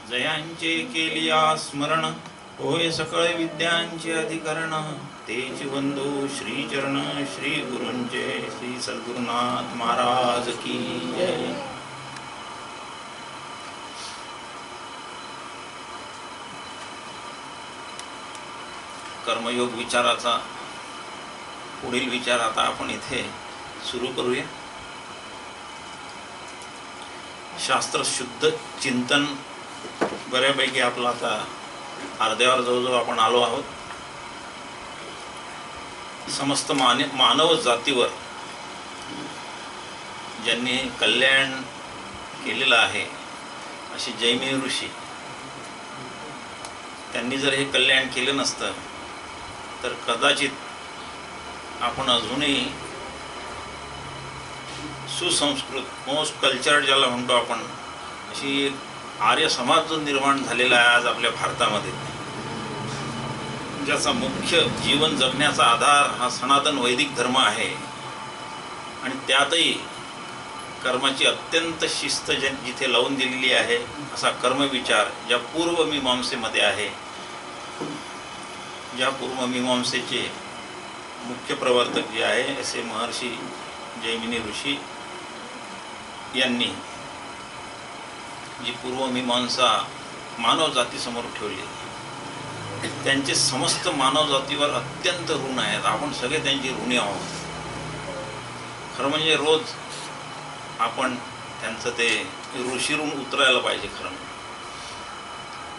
जयांचे केलिया स्मरण, होय सकळ विद्यांचे अधिकरण. तेच वंदो श्रीचरण श्री गुरूंचे, श्री सद्गुरुनाथ महाराज की जय. कर्मयोग विचाराचा पुढील विचार आता आपण इथे सुरू करूया. शास्त्र शुद्ध चिंतन बऱ्यापैकी आपलं आता अर्ध्यावर जवळजवळ आपण आलो आहोत. समस्त मानव जातीवर ज्यांनी कल्याण केलेलं आहे अशी जैमिनी ऋषी, त्यांनी जर हे कल्याण केलं नसतं तर कदाचित आपण अजूनही सुसंस्कृत मोस्ट कल्चर्ड ज्याला म्हणतो आपण, अशी एक आर्य समाज जो निर्माण झालेला आहे आज आपल्या भारतामध्ये, ज्याचा मुख्य जीवन जगण्याचा आधार हा सनातन वैदिक धर्म आहे. आणि त्यातही कर्माची अत्यंत शिस्त जिथे लावून दिलेली आहे असा कर्मविचार ज्या पूर्वमीमांसेमध्ये आहे, ज्या पूर्वमीमांसेचे मुख्य प्रवर्तक जे आहे असे महर्षी जैमिनी ऋषी यांनी जी पूर्वमीमांसा मानव जातीसमोर ठेवली, त्यांचे समस्त मानव जातीवर अत्यंत ऋण आहेत. आपण सगळे त्यांची ऋणी आहोत. खरं म्हणजे रोज आपण त्यांचं ते ऋषी ऋण उतरायला पाहिजे. खरं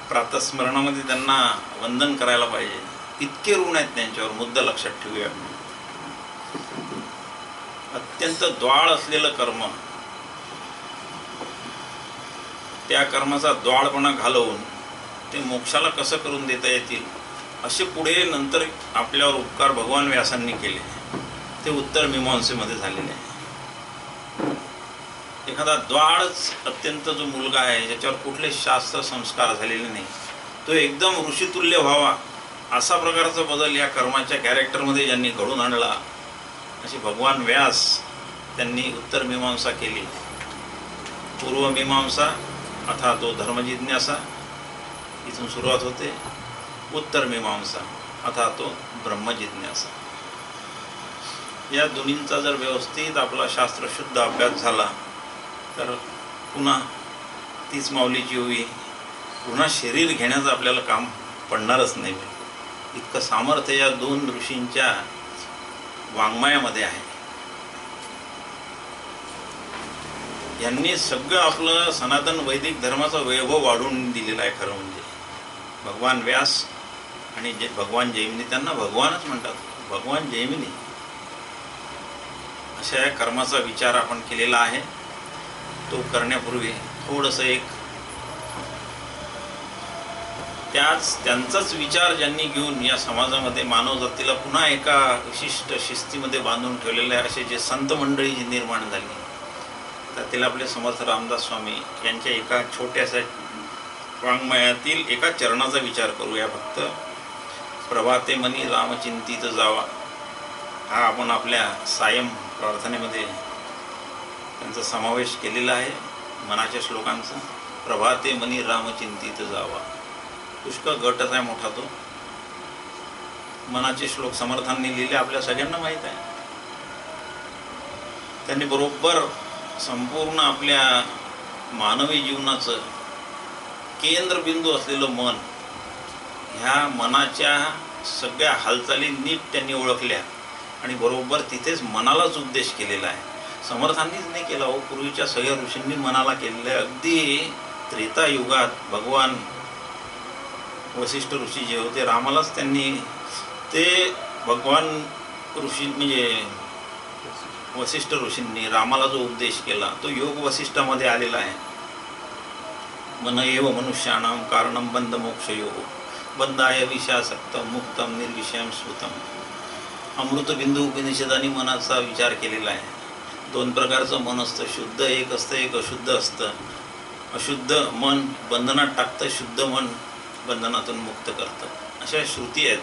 प्रातस्मरणामध्ये त्यांना वंदन करायला पाहिजे. इतके ऋण आहेत त्यांच्यावर, मुद्दा लक्षात ठेवूया. अत्यंत द्वाळ असलेलं कर्म, त्या कर्माचा द्वाळपणा घालवून ते मोक्षाला कसं करून देता येतील असे पुढे नंतर आपल्यावर उपकार भगवान व्यासांनी केले. ते उत्तर मीमांसेमध्ये झालेले आहे. एखादा द्वाळच अत्यंत जो मुलगा आहे ज्याच्यावर कुठले शास्त्र संस्कार झालेले नाही, तो एकदम ऋषितुल्य व्हावा असा प्रकारचा बदल या कर्माच्या कॅरेक्टरमध्ये ज्यांनी घडून आणला अशी भगवान व्यास त्यांनी उत्तर मीमांसा केली. पूर्वमीमांसा अथा तो धर्मजिज्ञासा इथून सुरुवात होते. उत्तर मीमांसा अथा तो ब्रह्मजिज्ञासा. या दोन्हींचा जर व्यवस्थित आपला शास्त्रशुद्ध अभ्यास झाला तर पुन्हा तीच माऊलीची होई, पुन्हा शरीर घेण्याचं आपल्याला काम पडणारच नाही. इतकं सामर्थ्य या दोन ऋषींच्या वाङ्मयामध्ये आहे. यांनी सगळं आपलं सनातन वैदिक धर्माचा वैभव वाढवून दिलेला आहे. खरं म्हणजे भगवान व्यास आणि भगवान जैमिनी, त्यांना भगवानच म्हणतात, भगवान जैमिनी. अशा या कर्माचा विचार आपण केलेला आहे. तो करण्यापूर्वी थोडंसं एक त्यांचाच विचार ज्यांनी घेऊन या समाजामध्ये मानव जातीला पुन्हा एका विशिष्ट शिस्तीमध्ये बांधून ठेवलेले आहे असे जे संत मंडळी जी निर्माण झाली, त्यातील आपले समर्थ रामदास स्वामी यांच्या एका छोट्याशा वाङ्मयातील एका चरणाचा विचार करूया. फक्त प्रभाते मनी रामचिंतित जावा, हा आपण आपल्या सायं प्रार्थनेमध्ये त्यांचा समावेश केलेला आहे. मनाच्या श्लोकांचा प्रभाते मनी रामचिंतित जावा, पुष्कळ गटच आहे मोठा तो. मनाचे श्लोक समर्थांनी लिहिले, आपल्या सगळ्यांना माहीत आहे. त्यांनी बरोबर संपूर्ण आपल्या मानवी जीवनाचं केंद्रबिंदू असलेलं मन, ह्या मनाच्या सगळ्या हालचाली नीट त्यांनी ओळखल्या आणि बरोबर तिथेच मनालाच उपदेश केलेला आहे. समर्थांनीच नाही केला हो, पूर्वीच्या सगळ्या ऋषींनी मनाला केलेलं आहे. अगदी त्रेतायुगात भगवान वसिष्ठ ऋषी जे होते, रामालाच त्यांनी ते भगवान ऋषी म्हणजे वसिष्ठ ऋषींनी रामाला जो उपदेश केला तो योग वसिष्ठामध्ये आलेला आहे. मन एव मनुष्याणाम कारणम बंध मोक्षयो, बंधाय विषयासक्तम मुक्तम निर्विषयम स्मृतम. अमृतबिंदू उपनिषदांनी मनाचा विचार केलेला आहे. दोन प्रकारचं मन असतं, शुद्ध एक असतं, एक अशुद्ध असतं. अशुद्ध मन बंधनात टाकतं, शुद्ध मन बंधनातून मुक्त करतं. अशा श्रुती आहेत.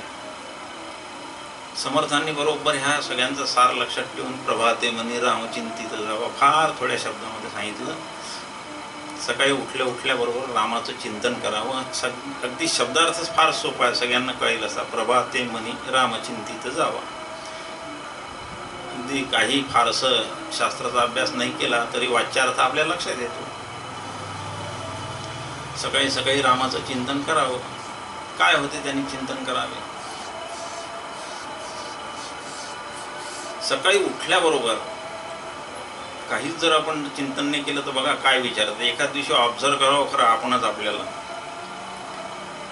समर्थांनी बरोबर ह्या सगळ्यांचा सार लक्षात ठेवून प्रभाते मनी रामचिंतित जावा फार थोड्या शब्दामध्ये सांगितलं. सकाळी उठल्याबरोबर रामाचं चिंतन करावं. अगदी शब्दार्थच फार सोपा आहे, सगळ्यांना कळेल असा. प्रभाते मनी रामचिंतित जावा. अगदी काही फारसं शास्त्राचा अभ्यास नाही केला तरी वाच्यार्थ आपल्या लक्षात येतो. सकाळी सकाळी रामाचं चिंतन करावं. काय होते त्यांनी चिंतन करावे? सकाळी उठल्याबरोबर काहीच जर आपण चिंतन नाही केलं तर बघा काय विचारतं. एखाद दिवशी ऑब्झर्व करावं खरं आपणच आपल्याला.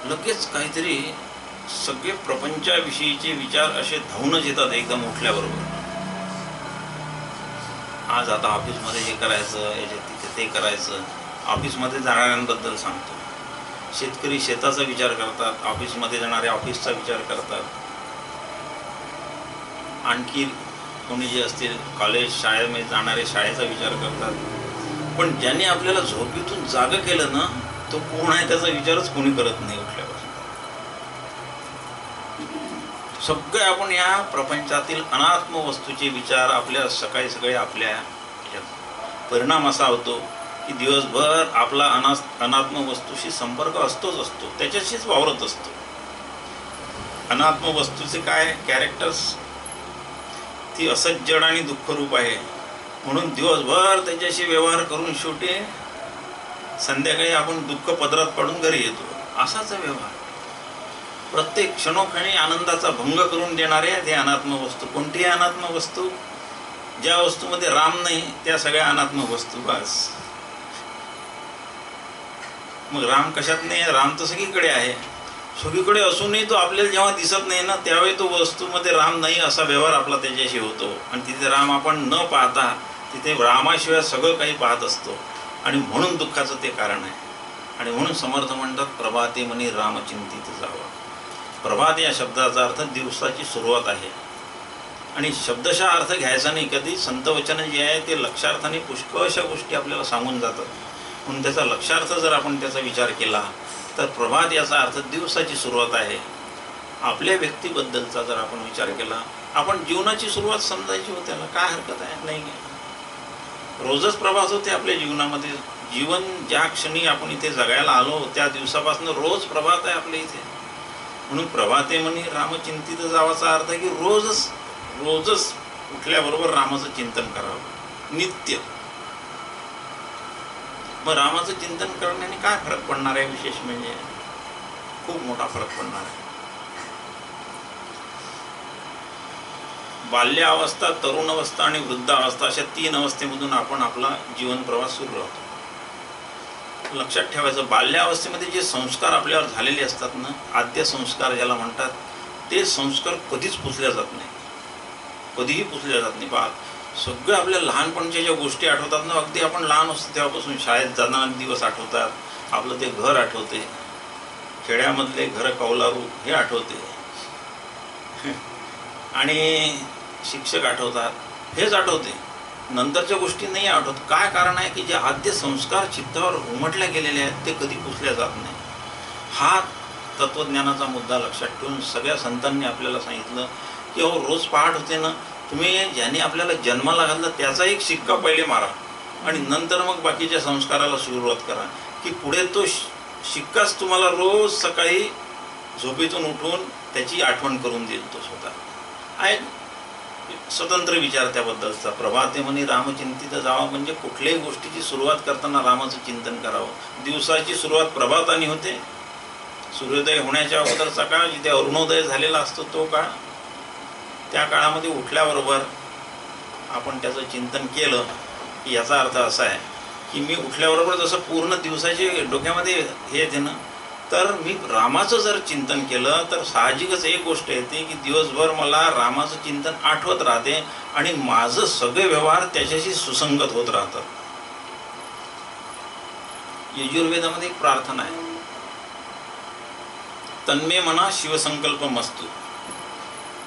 लगेच काहीतरी सगळे प्रपंचाविषयीचे विचार असे धावूनच येतात एकदम उठल्याबरोबर. आज आता ऑफिसमध्ये हे करायचं, याच्या तिथे ते करायचं. ऑफिसमध्ये जाणाऱ्यांबद्दल सांगतो. शेतकरी शेताचा विचार करतात, ऑफिसमध्ये जाणारे ऑफिसचा विचार करतात. आणखी कोणी जे असतील कॉलेज शाळेमध्ये जाणारे शाळेचा विचार करतात. पण ज्याने आपल्याला झोपेतून जागं केलं ना, तो कोण आहे त्याचा विचारच कोणी करत नाही उठल्यापासून. सगळे आपण या प्रपंचातील अनात्म वस्तूचे विचार आपल्या सकाळी सकाळी आपल्या परिणाम असा होतो की दिवसभर आपला अनात्म वस्तूशी संपर्क असतोच, त्याच्याशीच वावरत असतो. अनात्म वस्तूचे काय कॅरेक्टर्स? ती असज्जड आणि दुःखरूप आहे, म्हणून दिवसभर त्याच्याशी व्यवहार करून शेवटी संध्याकाळी आपण दुःख पदरात पाडून घरी येतो. असाच व्यवहार. प्रत्येक क्षणोक्षणी आनंदाचा भंग करून देणाऱ्या ते अनात्म वस्तू. कोणतीही अनात्म वस्तू? ज्या वस्तूमध्ये राम नाही त्या सगळ्या अनात्म वस्तू. बस. मग राम कशात नाही? राम तर सगळीकडे आहे. सगळीकडे असूनही तो आपल्याला जेव्हा दिसत नाही ना, त्यावेळी तो वस्तूमध्ये राम नाही असा व्यवहार आपला त्याच्याशी होतो. आणि तिथे राम आपण न पाहता तिथे रामाशिवाय सगळं काही पाहत असतो. आणि म्हणून दुःखाचं ते कारण आहे. आणि म्हणून समर्थ म्हणतात प्रभाते मनी रामचिंतित जावा. प्रभात या शब्दाचा अर्थ दिवसाची सुरुवात आहे. आणि शब्दशः अर्थ घ्यायचा नाही. कधी संतवचन जे आहे ते लक्षार्थाने पुष्कळशा गोष्टी आपल्याला सांगून जातात. म्हणून त्याचा लक्षार्थ जर आपण त्याचा विचार केला तर प्रभात याचा अर्थ दिवसाची सुरुवात आहे. आपल्या व्यक्तीबद्दलचा जर आपण विचार केला, आपण जीवनाची सुरुवात समजायची होती, त्याला काय हरकत आहे? नाही. रोजच प्रभात होते आपल्या जीवनामध्ये. जीवन ज्या क्षणी आपण इथे जगायला आलो त्या दिवसापासून रोज प्रभात आहे आपल्या इथे. म्हणून प्रभाते म्हणे रामचिंतित जावाचा अर्थ आहे की रोजच उठल्याबरोबर रामाचं चिंतन करावं नित्य. मग रामाचं चिंतन करण्याने काय फरक पडणार आहे? विशेष म्हणजे खूप मोठा फरक पडणार आहे. बाल्यावस्था, तरुण अवस्था आणि वृद्ध अवस्था अशा 3 अवस्थेमधून आपण आपला जीवन प्रवास सुरू राहतो. लक्षात ठेवायचं, बाल्यावस्थेमध्ये जे संस्कार आपल्यावर झालेले असतात ना, आद्य संस्कार ज्याला म्हणतात, ते संस्कार कधीच पुसल्या जात नाही. कधीही पुसल्या जात नाही. पहा, सगळ्या आपल्या लहानपणच्या ज्या गोष्टी आठवतात ना, अगदी आपण लहान असतो तेव्हापासून शाळेत जाताना दिवस आठवतात. आपलं ते घर आठवते, खेड्यामधले घर कौलारू हे आठवते, आणि शिक्षक आठवतात, हेच आठवते. नंतरच्या गोष्टी नाही आठवत. काय कारण आहे की जे आद्य संस्कार चित्तावर उमटल्या गेलेले आहेत ते कधी पुसल्या जात नाही. हा तत्त्वज्ञानाचा मुद्दा लक्षात ठेवून सगळ्या संतांनी आपल्याला सांगितलं की रोज पहाट होते ना, तुम्ही ज्याने आपल्याला जन्माला घातलं त्याचा एक शिक्का पहिले मारा आणि नंतर मग बाकीच्या संस्काराला सुरुवात करा, की पुढे तो शिक्काच तुम्हाला रोज सकाळी झोपेतून उठून त्याची आठवण करून देईल. तो स्वतः आहे स्वतंत्र विचार त्याबद्दलचा. प्रभाते म्हणे रामचिंतित जावा म्हणजे कुठल्याही गोष्टीची सुरुवात करताना रामाचं चिंतन करावं. दिवसाची सुरुवात प्रभाताने होते. सूर्योदय होण्याच्या अगोदरचा काळ, जिथे अरुणोदय झालेला असतो तो काळ. त्या काळामध्ये उठल्याबरोबर आपण त्याचं चिंतन केलं की याचा अर्थ असा आहे की मी उठल्याबरोबर जसं पूर्ण दिवसाचे डोक्यामध्ये हे येते ना, तर मी रामाचं जर चिंतन केलं तर साहजिकच एक गोष्ट येते की दिवसभर मला रामाचं चिंतन आठवत राहते आणि माझं सगळे व्यवहार त्याच्याशी सुसंगत होत राहतात. यजुर्वेदामध्ये एक प्रार्थना आहे, तन्मे मना शिवसंकल्प मस्तु.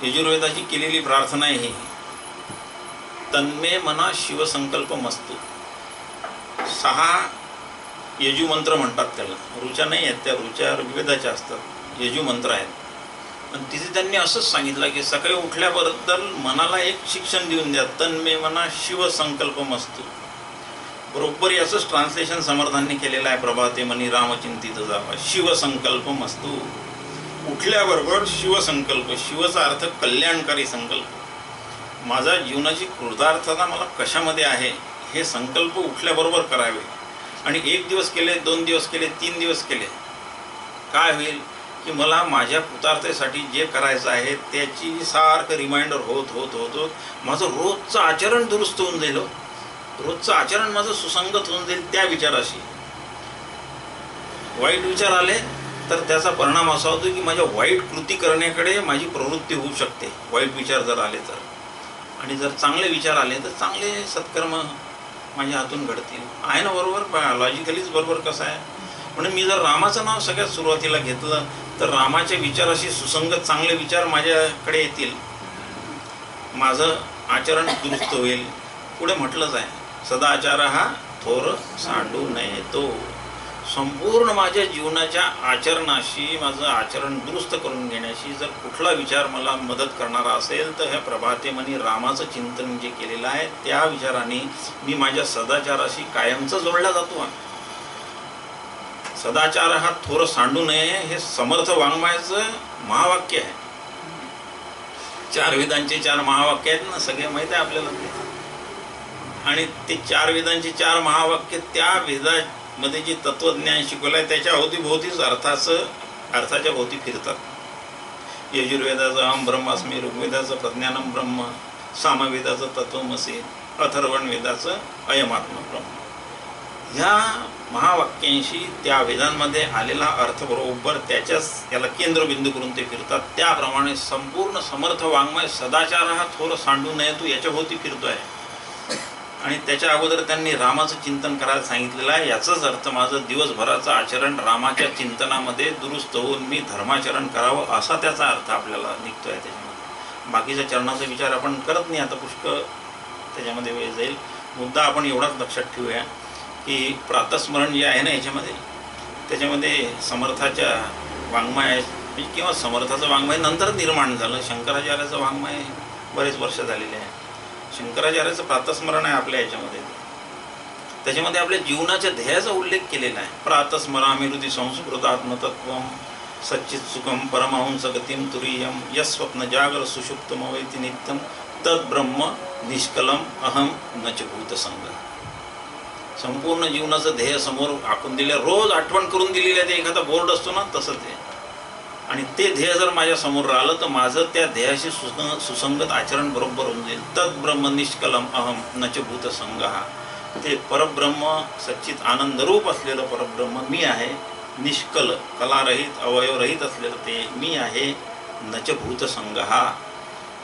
यजुर्वेदाची केलेली प्रार्थना आहे ही, तन्मे मना शिवसंकल्प मस्तु. 6 यजुमंत्र म्हणतात त्याला. ऋचा नाही आहेत त्या, ऋचा ऋग्वेदाच्या असतात, यजुमंत्र आहेत. आणि तिथे त्यांनी असंच सांगितलं की सकाळी उठल्याबद्दल मनाला एक शिक्षण देऊन द्या, तन्मे मना शिवसंकल्प मस्तु. बरोबर याचंच ट्रान्सलेशन समर्थांनी केलेलं आहे प्रभाते मनी रामचिंतित जावा शिवसंकल्प मस्तू. उठल्याबरोबर शिवसंकल्प, शिवचा अर्थ कल्याणकारी संकल्प. माझा जीवनाची कृतार्थता मला कशामध्ये आहे हे संकल्प उठल्याबरोबर करावे. आणि 1 दिवस केले, 2 दिवस केले, 3 दिवस केले, काय होईल की मला माझ्या कृतार्थतेसाठी जे करायचं आहे त्याची सारखं रिमाइंडर होत होत होत होत माझं रोजचं आचरण दुरुस्त होऊन जाईल. रोजचं आचरण माझं सुसंगत होऊन जाईल त्या विचाराशी. वाईट विचार आले तर त्याचा परिणाम असा होतो की माझ्या वाईट कृती करण्याकडे माझी प्रवृत्ती होऊ शकते, वाईट विचार जर आले तर. आणि जर चांगले विचार आले तर चांगले सत्कर्म माझ्या हातून घडतील. आहे ना बरोबर, लॉजिकलीच बरोबर कसं आहे. म्हणून मी जर रामाचं नाव सगळ्यात सुरुवातीला घेतलं तर रामाच्या विचाराशी सुसंगत चांगले विचार माझ्याकडे येतील, माझं आचरण दुरुस्त होईल. पुढे म्हटलंच आहे, सदाचार हा थोर सांडू नये तो. संपूर्ण माझ्या जीवनाच्या आचरणाशी, माझं आचरण दुरुस्त करून घेण्याशी जर कुठला विचार मला मदत करणारा असेल तर ह्या प्रभातेमनी रामाचं चिंतन जे केलेलं आहे त्या विचाराने मी माझ्या सदाचाराशी कायमचा जोडला जातो. सदाचार हा थोर सांडू नये हे समर्थ वाङ्मयाचं महावाक्य आहे. 4 वेदांचे 4 महावाक्य आहेत ना, सगळे माहीत आहे आपल्याला ते. आणि ते 4 वेदांचे 4 महावाक्य त्या वेदामध्ये जे तत्वज्ञान शिकवलं आहे त्याच्या अवतीभोवतीच अर्थाच्या भोवती फिरतात. यजुर्वेदाचं अहम ब्रह्मास्मी, ऋग्वेदाचं प्रज्ञानम ब्रह्म, सामवेदाचं तत्वमसी, अथर्वण वेदाचं अयमात्म ब्रह्म. ह्या महावाक्यांशी त्या वेदांमध्ये आलेला अर्थ बरोबर त्याच्याच याला केंद्रबिंदू करून ते फिरतात. त्याप्रमाणे संपूर्ण समर्थ वाङ्मय सदाचार हा थोर सांडू नये तू याच्याभोवती फिरतोय. आणि त्याच्या अगोदर त्यांनी रामाचं चिंतन करायला सांगितलेलं आहे. याचाच अर्थ माझं दिवसभराचं आचरण रामाच्या चिंतनामध्ये दुरुस्त होऊन मी धर्माचरण करावं असा त्याचा अर्थ आपल्याला निघतो आहे त्याच्यामध्ये. बाकीच्या चरणाचा विचार आपण करत नाही आता, पुष्कळ त्याच्यामध्ये वेळ जाईल. मुद्दा आपण एवढाच लक्षात ठेवूया की प्रातस्मरण जे आहे ना याच्यामध्ये, त्याच्यामध्ये समर्थाच्या वाङ्मय किंवा समर्थाचं वाङ्मय नंतर निर्माण झालं. शंकराचार्याचं वाङ्मय बरेच वर्ष झालेले आहे. शंकराचार्याचं प्रातस्मरण आहे आपल्या याच्यामध्ये. त्याच्यामध्ये आपल्या जीवनाच्या ध्येयाचा उल्लेख केलेला आहे. प्रातस्मरामि हृदि संस्कृत आत्मतत्वम सच्चित सुखम परमहंस गतिम तुरीयम यस्वप्न जागर सुषुप्तमवैति नित्यम तद ब्रह्म निष्कलम अहम नच भूतसंग. संपूर्ण जीवनाचं ध्येय समोर आखून दिलं, रोज आठवण करून दिलेलं आहे. ते एखादा बोर्ड असतो ना तसं ते. आणि ते ध्येय जर माझ्या समोर राहिलं तर माझं त्या ध्येयाशी सुसंगत आचरण बरोबर होऊन जाईल. तद ब्रह्म निष्कलम अहम नच भूतसंग. ते परब्रह्म सच्चित आनंदरूप असलेलं परब्रह्म मी आहे. निष्कल कलारहित अवयवरहित असलेलं ते मी आहे. नच भूतसंग हा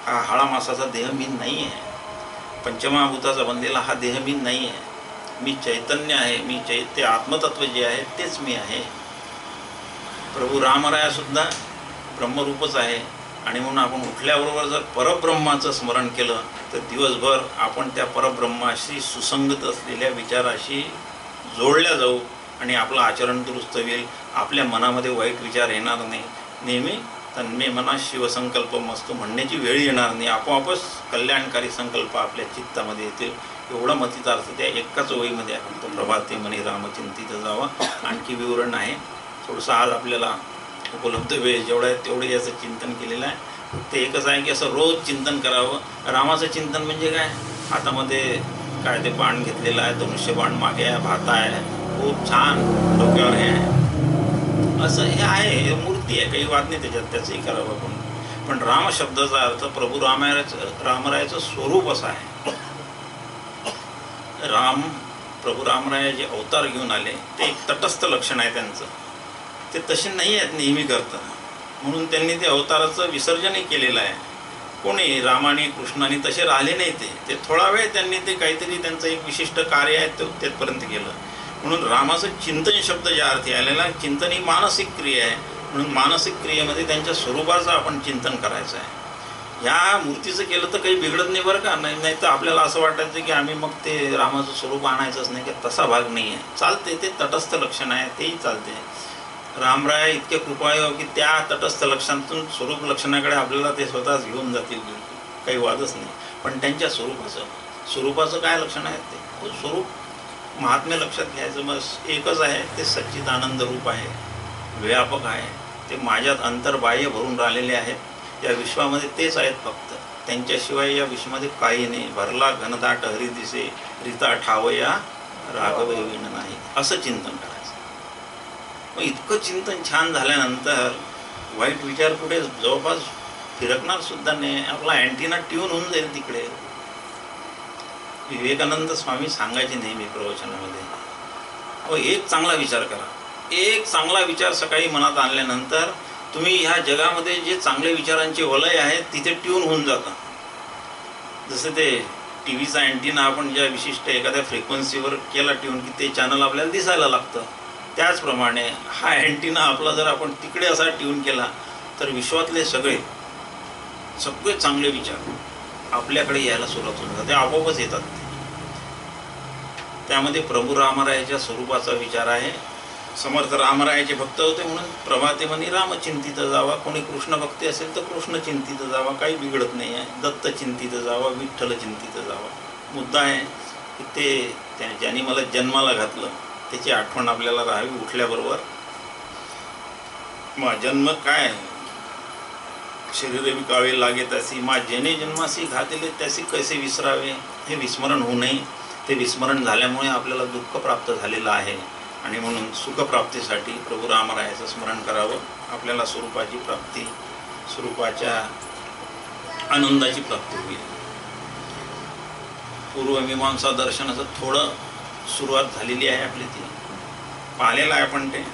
हाळा मासाचा देह मी नाही आहे. पंचमहाभूताचा बनलेला हा देह मी नाही आहे. मी चैतन्य आहे. मी चैत्य आत्मतत्व जे आहे तेच मी आहे. प्रभू रामरायासुद्धा ब्रह्मरूपच आहे. आणि म्हणून आपण उठल्याबरोबर जर परब्रह्माचं स्मरण केलं तर दिवसभर आपण त्या परब्रह्माशी सुसंगत असलेल्या विचाराशी जोडल्या जाऊ आणि आपलं आचरण दुरुस्त होईल. आपल्या मनामध्ये वाईट विचार येणार नाही. नेहमी तन्मे मना शिवसंकल्प मस्तू म्हणण्याची वेळ येणार नाही. आपोआपच कल्याणकारी संकल्प आपल्या चित्तामध्ये येतील. एवढा मतितार्थ त्या एकाच वहीमध्ये आपण तो प्रभाते मनी रामचिंतित जावा. आणखी विवरण आहे थोडंसं, आज आपल्याला उपलब्ध वेळ जेवढा आहे तेवढे याचं चिंतन केलेलं आहे. ते एकच आहे की असं रोज चिंतन करावं. रामाचं चिंतन म्हणजे काय, हातामध्ये काय ते बाण घेतलेलं आहे, धनुष्यबाण मागे आहे, भाता आहे, खूप छान डोक्यावर हे आहे, असं हे आहे, हे मूर्ती आहे, काही वाद नाही त्याच्यात, त्याचंही करावं आपण. पण राम शब्दाचा अर्थ प्रभू रामरायाचं स्वरूप असं आहे. प्रभू रामराय जे अवतार घेऊन आले ते एक तटस्थ लक्षण आहे त्यांचं. ते तसे नाही आहेत नेहमी करता, म्हणून त्यांनी ते अवताराचं विसर्जनही केलेलं आहे. कोणी रामाने कृष्णाने तसे राहिले नाही. ते थोडा वेळ त्यांनी ते काहीतरी त्यांचं एक विशिष्ट कार्य आहे ते तेथपर्यंत केलं. म्हणून रामाचं चिंतन शब्द ज्या अर्थी आलेला, चिंतन ही मानसिक क्रिया आहे. म्हणून मानसिक क्रियेमध्ये त्यांच्या स्वरूपाचं आपण चिंतन करायचं आहे. ह्या मूर्तीचं केलं तर काही बिघडत नाही बरं का. नाही तर आपल्याला असं वाटायचं की आम्ही मग ते रामाचं स्वरूप आणायचंच नाही, की तसा भाग नाही आहे. चालते, ते तटस्थ लक्षण आहे, तेही चालते. रामराय इतके कृपाळू की त्या तटस्थ लक्षणातून स्वरूप लक्षणाकडे आपल्याला ते स्वतःच घेऊन जातील, काही वादच नाही. पण त्यांच्या स्वरूपाचं काय लक्षण आहे ते स्वरूप महात्म्य लक्षात घ्यायचं बस एकच आहे, ते सच्चिदानंद रूप आहे, व्यापक आहे. ते माझ्यात अंतर्बाह्य भरून राहिलेले आहेत. या विश्वामध्ये तेच आहेत फक्त. त्यांच्याशिवाय या विश्वामध्ये काही नाही. भरला घनदाट हरी दिसे, रीता ठावया राघव विण नाही, असं चिंतन करायचं. मग इतकं चिंतन छान झाल्यानंतर वाईट विचार कुठे जवळपास फिरकणार सुद्धा नाही. आपला अँटिना ट्यून होऊन जाईल तिकडे. विवेकानंद स्वामी सांगायचे नेहमी प्रवचनामध्ये, अहो एक चांगला विचार करा. एक चांगला विचार सकाळी मनात आणल्यानंतर तुम्ही ह्या जगामध्ये जे चांगले विचारांचे वलय आहेत तिथे ट्यून होऊन जाता. जसं ते टी व्हीचा अँटिना आपण ज्या विशिष्ट एखाद्या फ्रिक्वेन्सीवर केला ट्यून की ते चॅनल आपल्याला दिसायला लागतं, त्याचप्रमाणे हा अँटिना आपला जर आपण तिकडे असा ट्यून केला तर विश्वातले सगळे चांगले विचार आपल्याकडे यायला सुरुवात होतात. ते आपोआपच येतात. त्यामध्ये प्रभू रामरायाच्या स्वरूपाचा विचार आहे. समर्थ रामरायाचे भक्त होते म्हणून प्रभाते म्हणे रामचिंतित जावा. कोणी कृष्ण भक्ती असेल तर कृष्ण चिंतित जावा, काही बिघडत नाही आहे. दत्त चिंतित जावा, विठ्ठल चिंतित जावा. मुद्दा आहे की ते ज्यांनी मला जन्माला घातलं त्याची आठवण आपल्याला राहावी उठल्याबरोबर. मग जन्म काय, शरीर विकावे लागे त्यासी, मा जेणे जन्मासी घातले त्यासी कैसे विसरावे. हे विस्मरण होऊ नये. ते विस्मरण झाल्यामुळे आपल्याला दुःख प्राप्त झालेलं आहे. आणि म्हणून सुखप्राप्तीसाठी प्रभू रामरायाचं स्मरण करावं. आपल्याला स्वरूपाची प्राप्ती, स्वरूपाच्या आनंदाची प्राप्ती होईल. पूर्वमीमांसा दर्शनाचं थोडं सुरुवात झालेली आहे आपली. ती पाहिलेलं आहे आपण. ते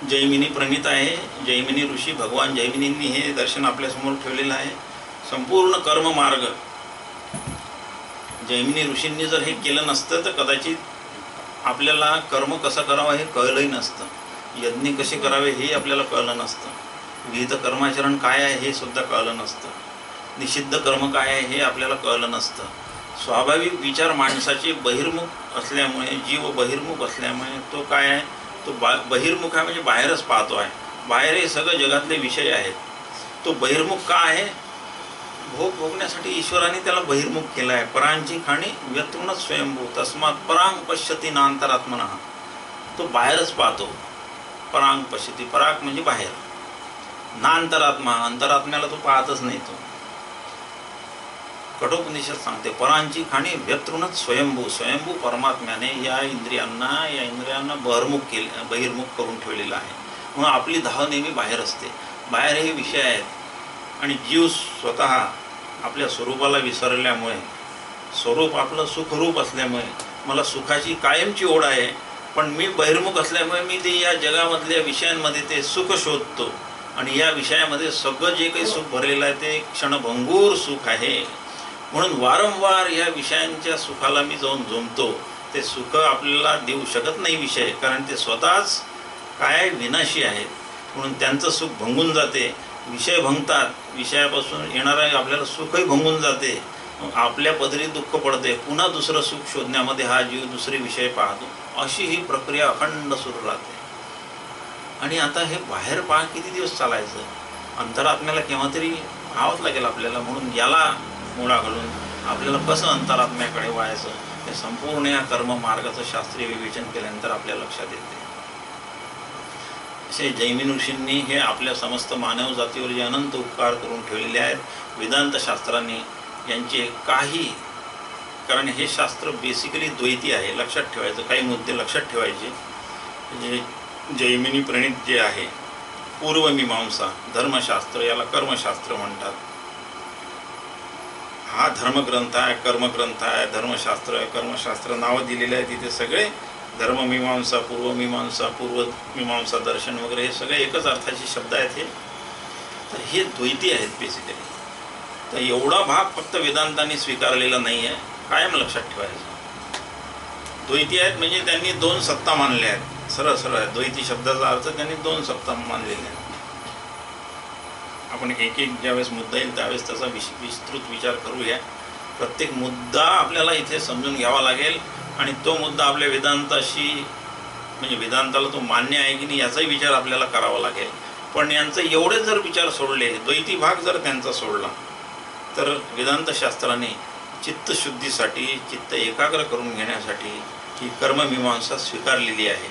जैमिनी प्रणीत आहे. जैमिनी ऋषी भगवान जैमिनींनी हे दर्शन आपल्यासमोर ठेवलेलं आहे. संपूर्ण कर्ममार्ग जैमिनी ऋषींनी जर हे केलं नसतं तर कदाचित आपल्याला कर्म कसं करावं हे कळलंही नसतं. यज्ञ कसे करावे हे आपल्याला कळलं नसतं. विहित कर्माचरण काय आहे हे सुद्धा कळलं नसतं. निषिद्ध कर्म काय आहे हे आपल्याला कळलं नसतं. स्वाभाविक विचार माणसाचे बहिर्मुख असल्यामुळे, जीव बहिर्मुख असल्यामुळे तो काय आहे, तो बहिर्मुख आहे म्हणजे बाहेरच पाहतो आहे. बाहेर हे सगळं जगातले विषय आहेत. तो बहिर्मुख का आहे, भोग भोगण्यासाठी ईश्वराने त्याला बहिर्मुख केला आहे. परांची खाणी व्यतृणच स्वयंभू तस्मात परांग पश्यती नांतरात्मना. तो बाहेरच पाहतो. परांग पश्यती, पराग म्हणजे बाहेर, नांतरात्मा, अंतरात्म्याला तो पाहतच नाही. तो कठोपनिषद सांगते परांची खाणी व्यतृणच स्वयंभू. स्वयंभू परमात्म्याने या इंद्रियांना बहिर्मुख करून ठेवलेला आहे. म्हणून आपली धाव नेहमी बाहेर असते. बाहेर हे विषय आहेत. आणि जीव स्वतः आपल्या स्वरूपाला विसरल्यामुळे, स्वरूप आपलं सुखरूप असल्यामुळे मला सुखाची कायमची ओढ आहे, पण मी बहिर्मुख असल्यामुळे मी ते या जगामधल्या विषयांमध्ये ते सुख शोधतो. आणि या विषयामध्ये सगळं जे काही सुख भरलेलं आहे ते क्षणभंगूर सुख आहे. म्हणून वारंवार या विषयांच्या सुखाला मी जाऊन झोंबतो. ते सुख आपल्याला देऊ शकत नाही विषय, कारण ते स्वतःच काय विनाशी आहेत. म्हणून त्यांचं सुख भंगून जाते. विषय भंगतात. विषयापासून येणारं आपल्याला सुखही भंगून जाते. आपल्या पदरी दुःख पडते. पुन्हा दुसरं सुख शोधण्यामध्ये हा जीव दुसरे विषय पाहतो. अशी ही प्रक्रिया अखंड सुरू राहते. आणि आता हे बाहेर पहा किती दिवस चालायचं. अंतरात्म्याला केव्हा तरी पाहावंच लागेल आपल्याला. म्हणून याला मुळा घालून आपल्याला कसं अंतरात्म्याकडे वळायचं हे संपूर्ण या कर्म मार्गाचं शास्त्रीय विवेचन केल्यानंतर आपल्या लक्षात येते. असे जैमिनी ऋषींनी हे आपल्या समस्त मानव जातीवर जे अनंत उपकार करून ठेवलेले आहेत, वेदांत शास्त्रांनी यांचे काही, कारण हे शास्त्र बेसिकली द्वैती आहे. लक्षात ठेवायचं, काही मुद्दे लक्षात ठेवायचे. जे जैमिनी प्रणीत जे आहे पूर्वमीमांसा धर्मशास्त्र, याला कर्मशास्त्र म्हणतात. हा धर्मग्रंथ आहे, कर्मग्रंथ आहे, धर्मशास्त्र आहे, कर्मशास्त्र नावं दिलेले आहे. तिथे सगळे धर्ममीमांसा, पूर्वमीमांसा दर्शन वगैरे हे सगळे एकच अर्थाचे शब्द आहेत. हे तर हे द्वैती आहेत बेसिकली. तर एवढा भाग फक्त वेदांतांनी स्वीकारलेला नाही आहे, कायम लक्षात ठेवायचं. द्वैती आहेत म्हणजे त्यांनी दोन सत्ता मानल्या आहेत. सरळ सरळ आहे. द्वैती शब्दाचा अर्थ त्यांनी दोन सत्ता मानलेल्या आहेत. आपण एक एक ज्यावेळेस मुद्दा येईल त्यावेळेस त्याचा विस्तृत विचार करूया. प्रत्येक मुद्दा आपल्याला इथे समजून घ्यावा लागेल. आणि तो मुद्दा आपल्या वेदांताशी, म्हणजे वेदांताला तो मान्य आहे की नाही याचाही विचार आपल्याला करावा लागेल. पण यांचं एवढे जर विचार सोडले, द्वैती भाग जर त्यांचा सोडला, तर वेदांत शास्त्राने चित्तशुद्धीसाठी, चित्त एकाग्र करून घेण्यासाठी ही कर्ममीमांसा स्वीकारलेली आहे.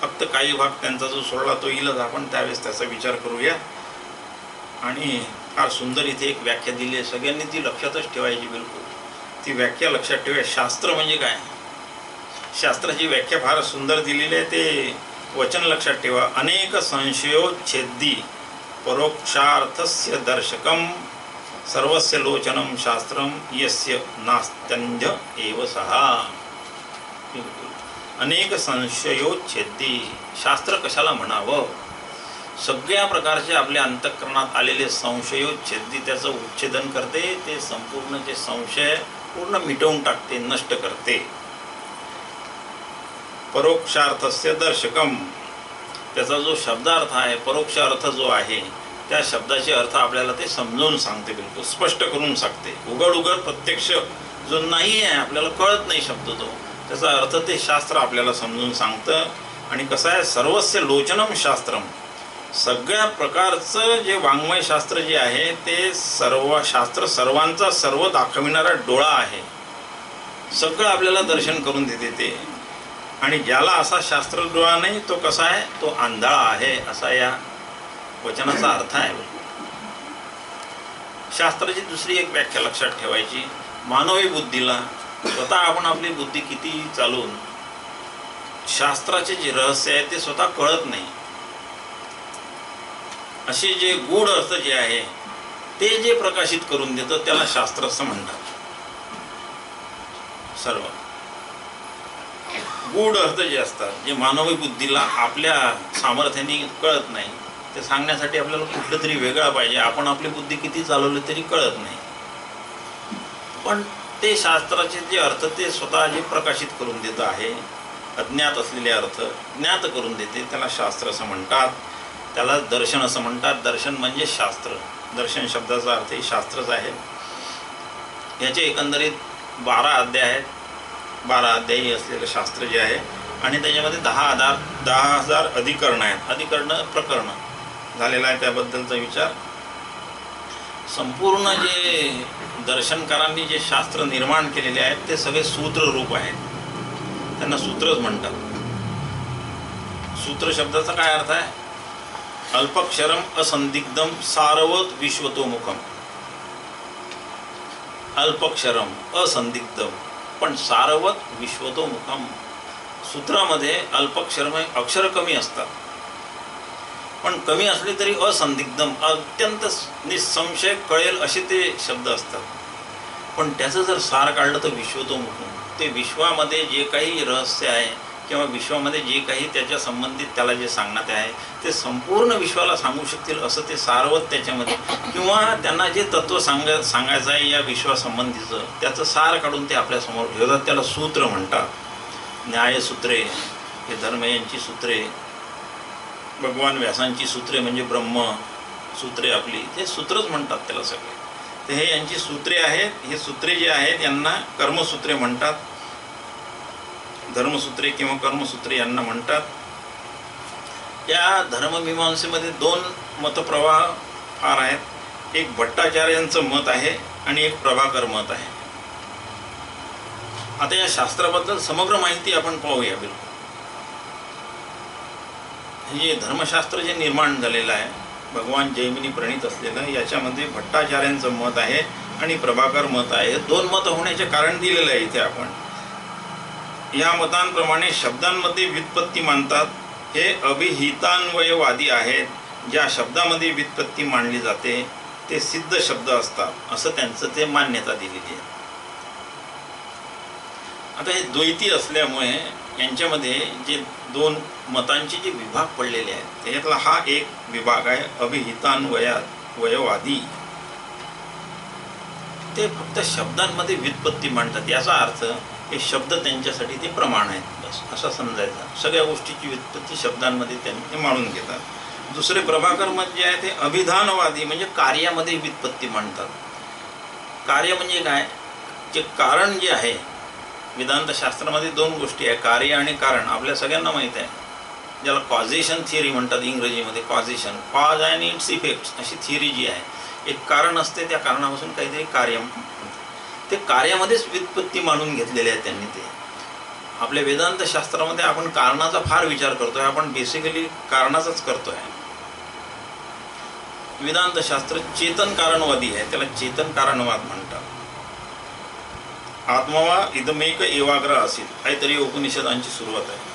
फक्त काही भाग त्यांचा जो सोडला तो येईलच, आपण त्यावेळेस त्याचा विचार करूया. आणि फार सुंदर इथे एक व्याख्या दिली आहे, सगळ्यांनी ती लक्षातच ठेवायची. बिलकुल ती व्याख्या लक्षात ठेवा. शास्त्र म्हणजे काय, शास्त्राची व्याख्या फार सुंदर दिलेली आहे. ते वचन लक्षात ठेवा. अनेक संशयोच्छेदी परोक्षार्थस्य दर्शकम सर्वस्य लोचनम शास्त्रम यस्य नास्त्यंज एव सहा. अनेक संशयोच्छेदी, शास्त्र कशाला म्हणावं? सगळ्या प्रकारचे आपल्या अंतःकरणात आलेले संशयोच्छेदी त्याचं उच्छेदन करते. ते संपूर्ण जे संशय पूर्ण मिटवून टाकते, नष्ट करते. परोक्षार्थस्य दर्शकम, त्याचा जो शब्दार्थ आहे, परोक्ष अर्थ जो आहे, त्या शब्दाचे अर्थ आपल्याला ते समजावून सांगते, बिलकुल स्पष्ट करून सांगते. उघड उघड प्रत्यक्ष जो नाही आहे, आपल्याला कळत नाही शब्द तो, त्याचा अर्थ ते शास्त्र आपल्याला समजून सांगतं. आणि कसं आहे, सर्वस्य लोचनम शास्त्रम, सगळ्या प्रकारचं जे वाङ्मय शास्त्र जे आहे ते सर्व शास्त्र सर्वांचा सर्व दाखविणारा डोळा आहे. सगळं आपल्याला दर्शन करून देते ते. आणि ज्याला असा शास्त्र डोळा नाही तो कसा आहे, तो आंधळा आहे, असा या वचनाचा अर्थ आहे. शास्त्राची दुसरी एक व्याख्या लक्षात ठेवायची. मानवी बुद्धीला स्वतः आपण आपली बुद्धी किती चालवून शास्त्राचे जे रहस्य आहे ते स्वतः कळत नाही. असे जे गूढ अर्थ जे आहे ते जे प्रकाशित करून देतं त्याला शास्त्र असं म्हणतात. सर्व गूढ अर्थ जे असतात, जे मानवी बुद्धीला आपल्या सामर्थ्याने कळत नाही, ते सांगण्यासाठी आपल्याला कुठलं तरी वेगळा पाहिजे. आपण आपली बुद्धी किती चालवली तरी कळत नाही. पण ते शास्त्राचे जे अर्थ ते स्वतः जे प्रकाशित करून देत आहे, अज्ञात असलेले अर्थ ज्ञात करून देते, त्याला शास्त्र असं म्हणतात. त्याला दर्शन असं म्हणतात. दर्शन म्हणजे शास्त्र. दर्शन शब्दाचा अर्थही शास्त्रच आहे. याचे एकंदरीत 12 अध्याय आहेत. 12 अध्यायी असलेलं शास्त्र जे आहे, आणि त्याच्यामध्ये 10,000 अधिकरण आहेत. अधिकरण प्रकरण झालेलं आहे, त्याबद्दलचा विचार. संपूर्ण जे दर्शनकारांनी जे शास्त्र निर्माण केलेले आहेत ते सगळे सूत्र रूप आहेत. त्यांना सूत्रच म्हणतात. सूत्र शब्दाचा काय अर्थ आहे? अल्पक्षरम असंदिग्धम सारवत विश्वतोमुखम. अल्पक्षरम असंदिग्धम पण सारवत विश्वतोमुखम. सूत्रामध्ये अल्पक्षर अक्षर कमी असतात, पण कमी असले तरी असंदिग्धम अत्यंत निसंशय कळेल असे ते शब्द असतात. पण त्याचं जर सार काढलं तर विश्वतोमुखम, ते विश्वामध्ये जे काही रहस्य आहे किंवा विश्वामध्ये जे काही त्याच्या संबंधित त्याला जे सांगण्यात आहे ते संपूर्ण विश्वाला सांगू शकतील असं ते सारवत त्याच्यामध्ये, किंवा त्यांना जे तत्त्व सांगायचं आहे या विश्वासंबंधीचं त्याचं सार काढून ते आपल्यासमोर ठेवतात. त्याला सूत्र म्हणतात. न्यायसूत्रे हे धर्म यांची सूत्रे, भगवान व्यासांची सूत्रे म्हणजे ब्रह्मसूत्रे आपली, ते सूत्रच म्हणतात त्याला सगळे. तर हे यांची सूत्रे आहेत. हे सूत्रे जे आहेत यांना कर्मसूत्रे म्हणतात. धर्मसूत्रे किंवा कर्मसूत्रे यांना म्हणतात. या धर्ममीमांसेमध्ये 2 मतप्रवाह फार आहेत. एक भट्टाचार्यांचं मत आहे आणि एक प्रभाकर मत आहे. आता या शास्त्राबद्दल समग्र माहिती आपण पाहूया. बिलकुल हे जे धर्मशास्त्र जे निर्माण झालेलं आहे, भगवान जैमिनी प्रणीत असलेलं, याच्यामध्ये भट्टाचार्यांचं मत आहे आणि प्रभाकर मत आहे. 2 मत होण्याचे कारण दिलेलं आहे इथे आपण. या मतांप्रमाणे शब्दांमध्ये व्युत्पत्ती मानतात. हे अभिहितान्वयवादी आहेत. ज्या शब्दामध्ये व्युत्पत्ती मानली जाते ते सिद्ध शब्द असतात असं त्यांचं ते मान्यता दिलेली आहे. आता हे द्वैती असल्यामुळे यांच्यामध्ये जे 2 मतांचे जे विभाग पडलेले आहेत त्याच्यातला हा एक विभाग आहे अभिहितान्वयवादी. ते फक्त शब्दांमध्ये व्युत्पत्ती मांडतात. याचा अर्थ हे शब्द त्यांच्यासाठी ते प्रमाण आहेत, बस असा समजायचा. सगळ्या गोष्टीची व्युत्पत्ती शब्दांमध्ये त्यांनी ते मांडून घेतात. दुसरे प्रभाकर मत जे आहे ते अभिधानवादी म्हणजे कार्यामध्ये व्युत्पत्ती मांडतात. कार्य म्हणजे काय? जे कारण जे आहे, वेदांत शास्त्रामध्ये 2 गोष्टी आहे, कार्य आणि कारण. आपल्या सगळ्यांना माहीत आहे, ज्याला कॉझेशन थिअरी म्हणतात इंग्रजीमध्ये. कॉझेशन, कॉज अँड इट्स इफेक्ट्स अशी थिअरी जी आहे. एक कारण असते, त्या कारणापासून काहीतरी कार्य, ते कार्यामध्येच व्युत्पत्ती मानून घेतलेले आहे त्यांनी ते. आपल्या वेदांत शास्त्रामध्ये आपण कारणाचा फार विचार करतोय, आपण बेसिकली कारणाचाच करतोय. वेदांत शास्त्र चेतन कारणवादी आहे, त्याला चेतन कारणवाद म्हणतात. आत्मावा इदमेक एवाग्र असेल काहीतरी उपनिषदांची सुरुवात आहे.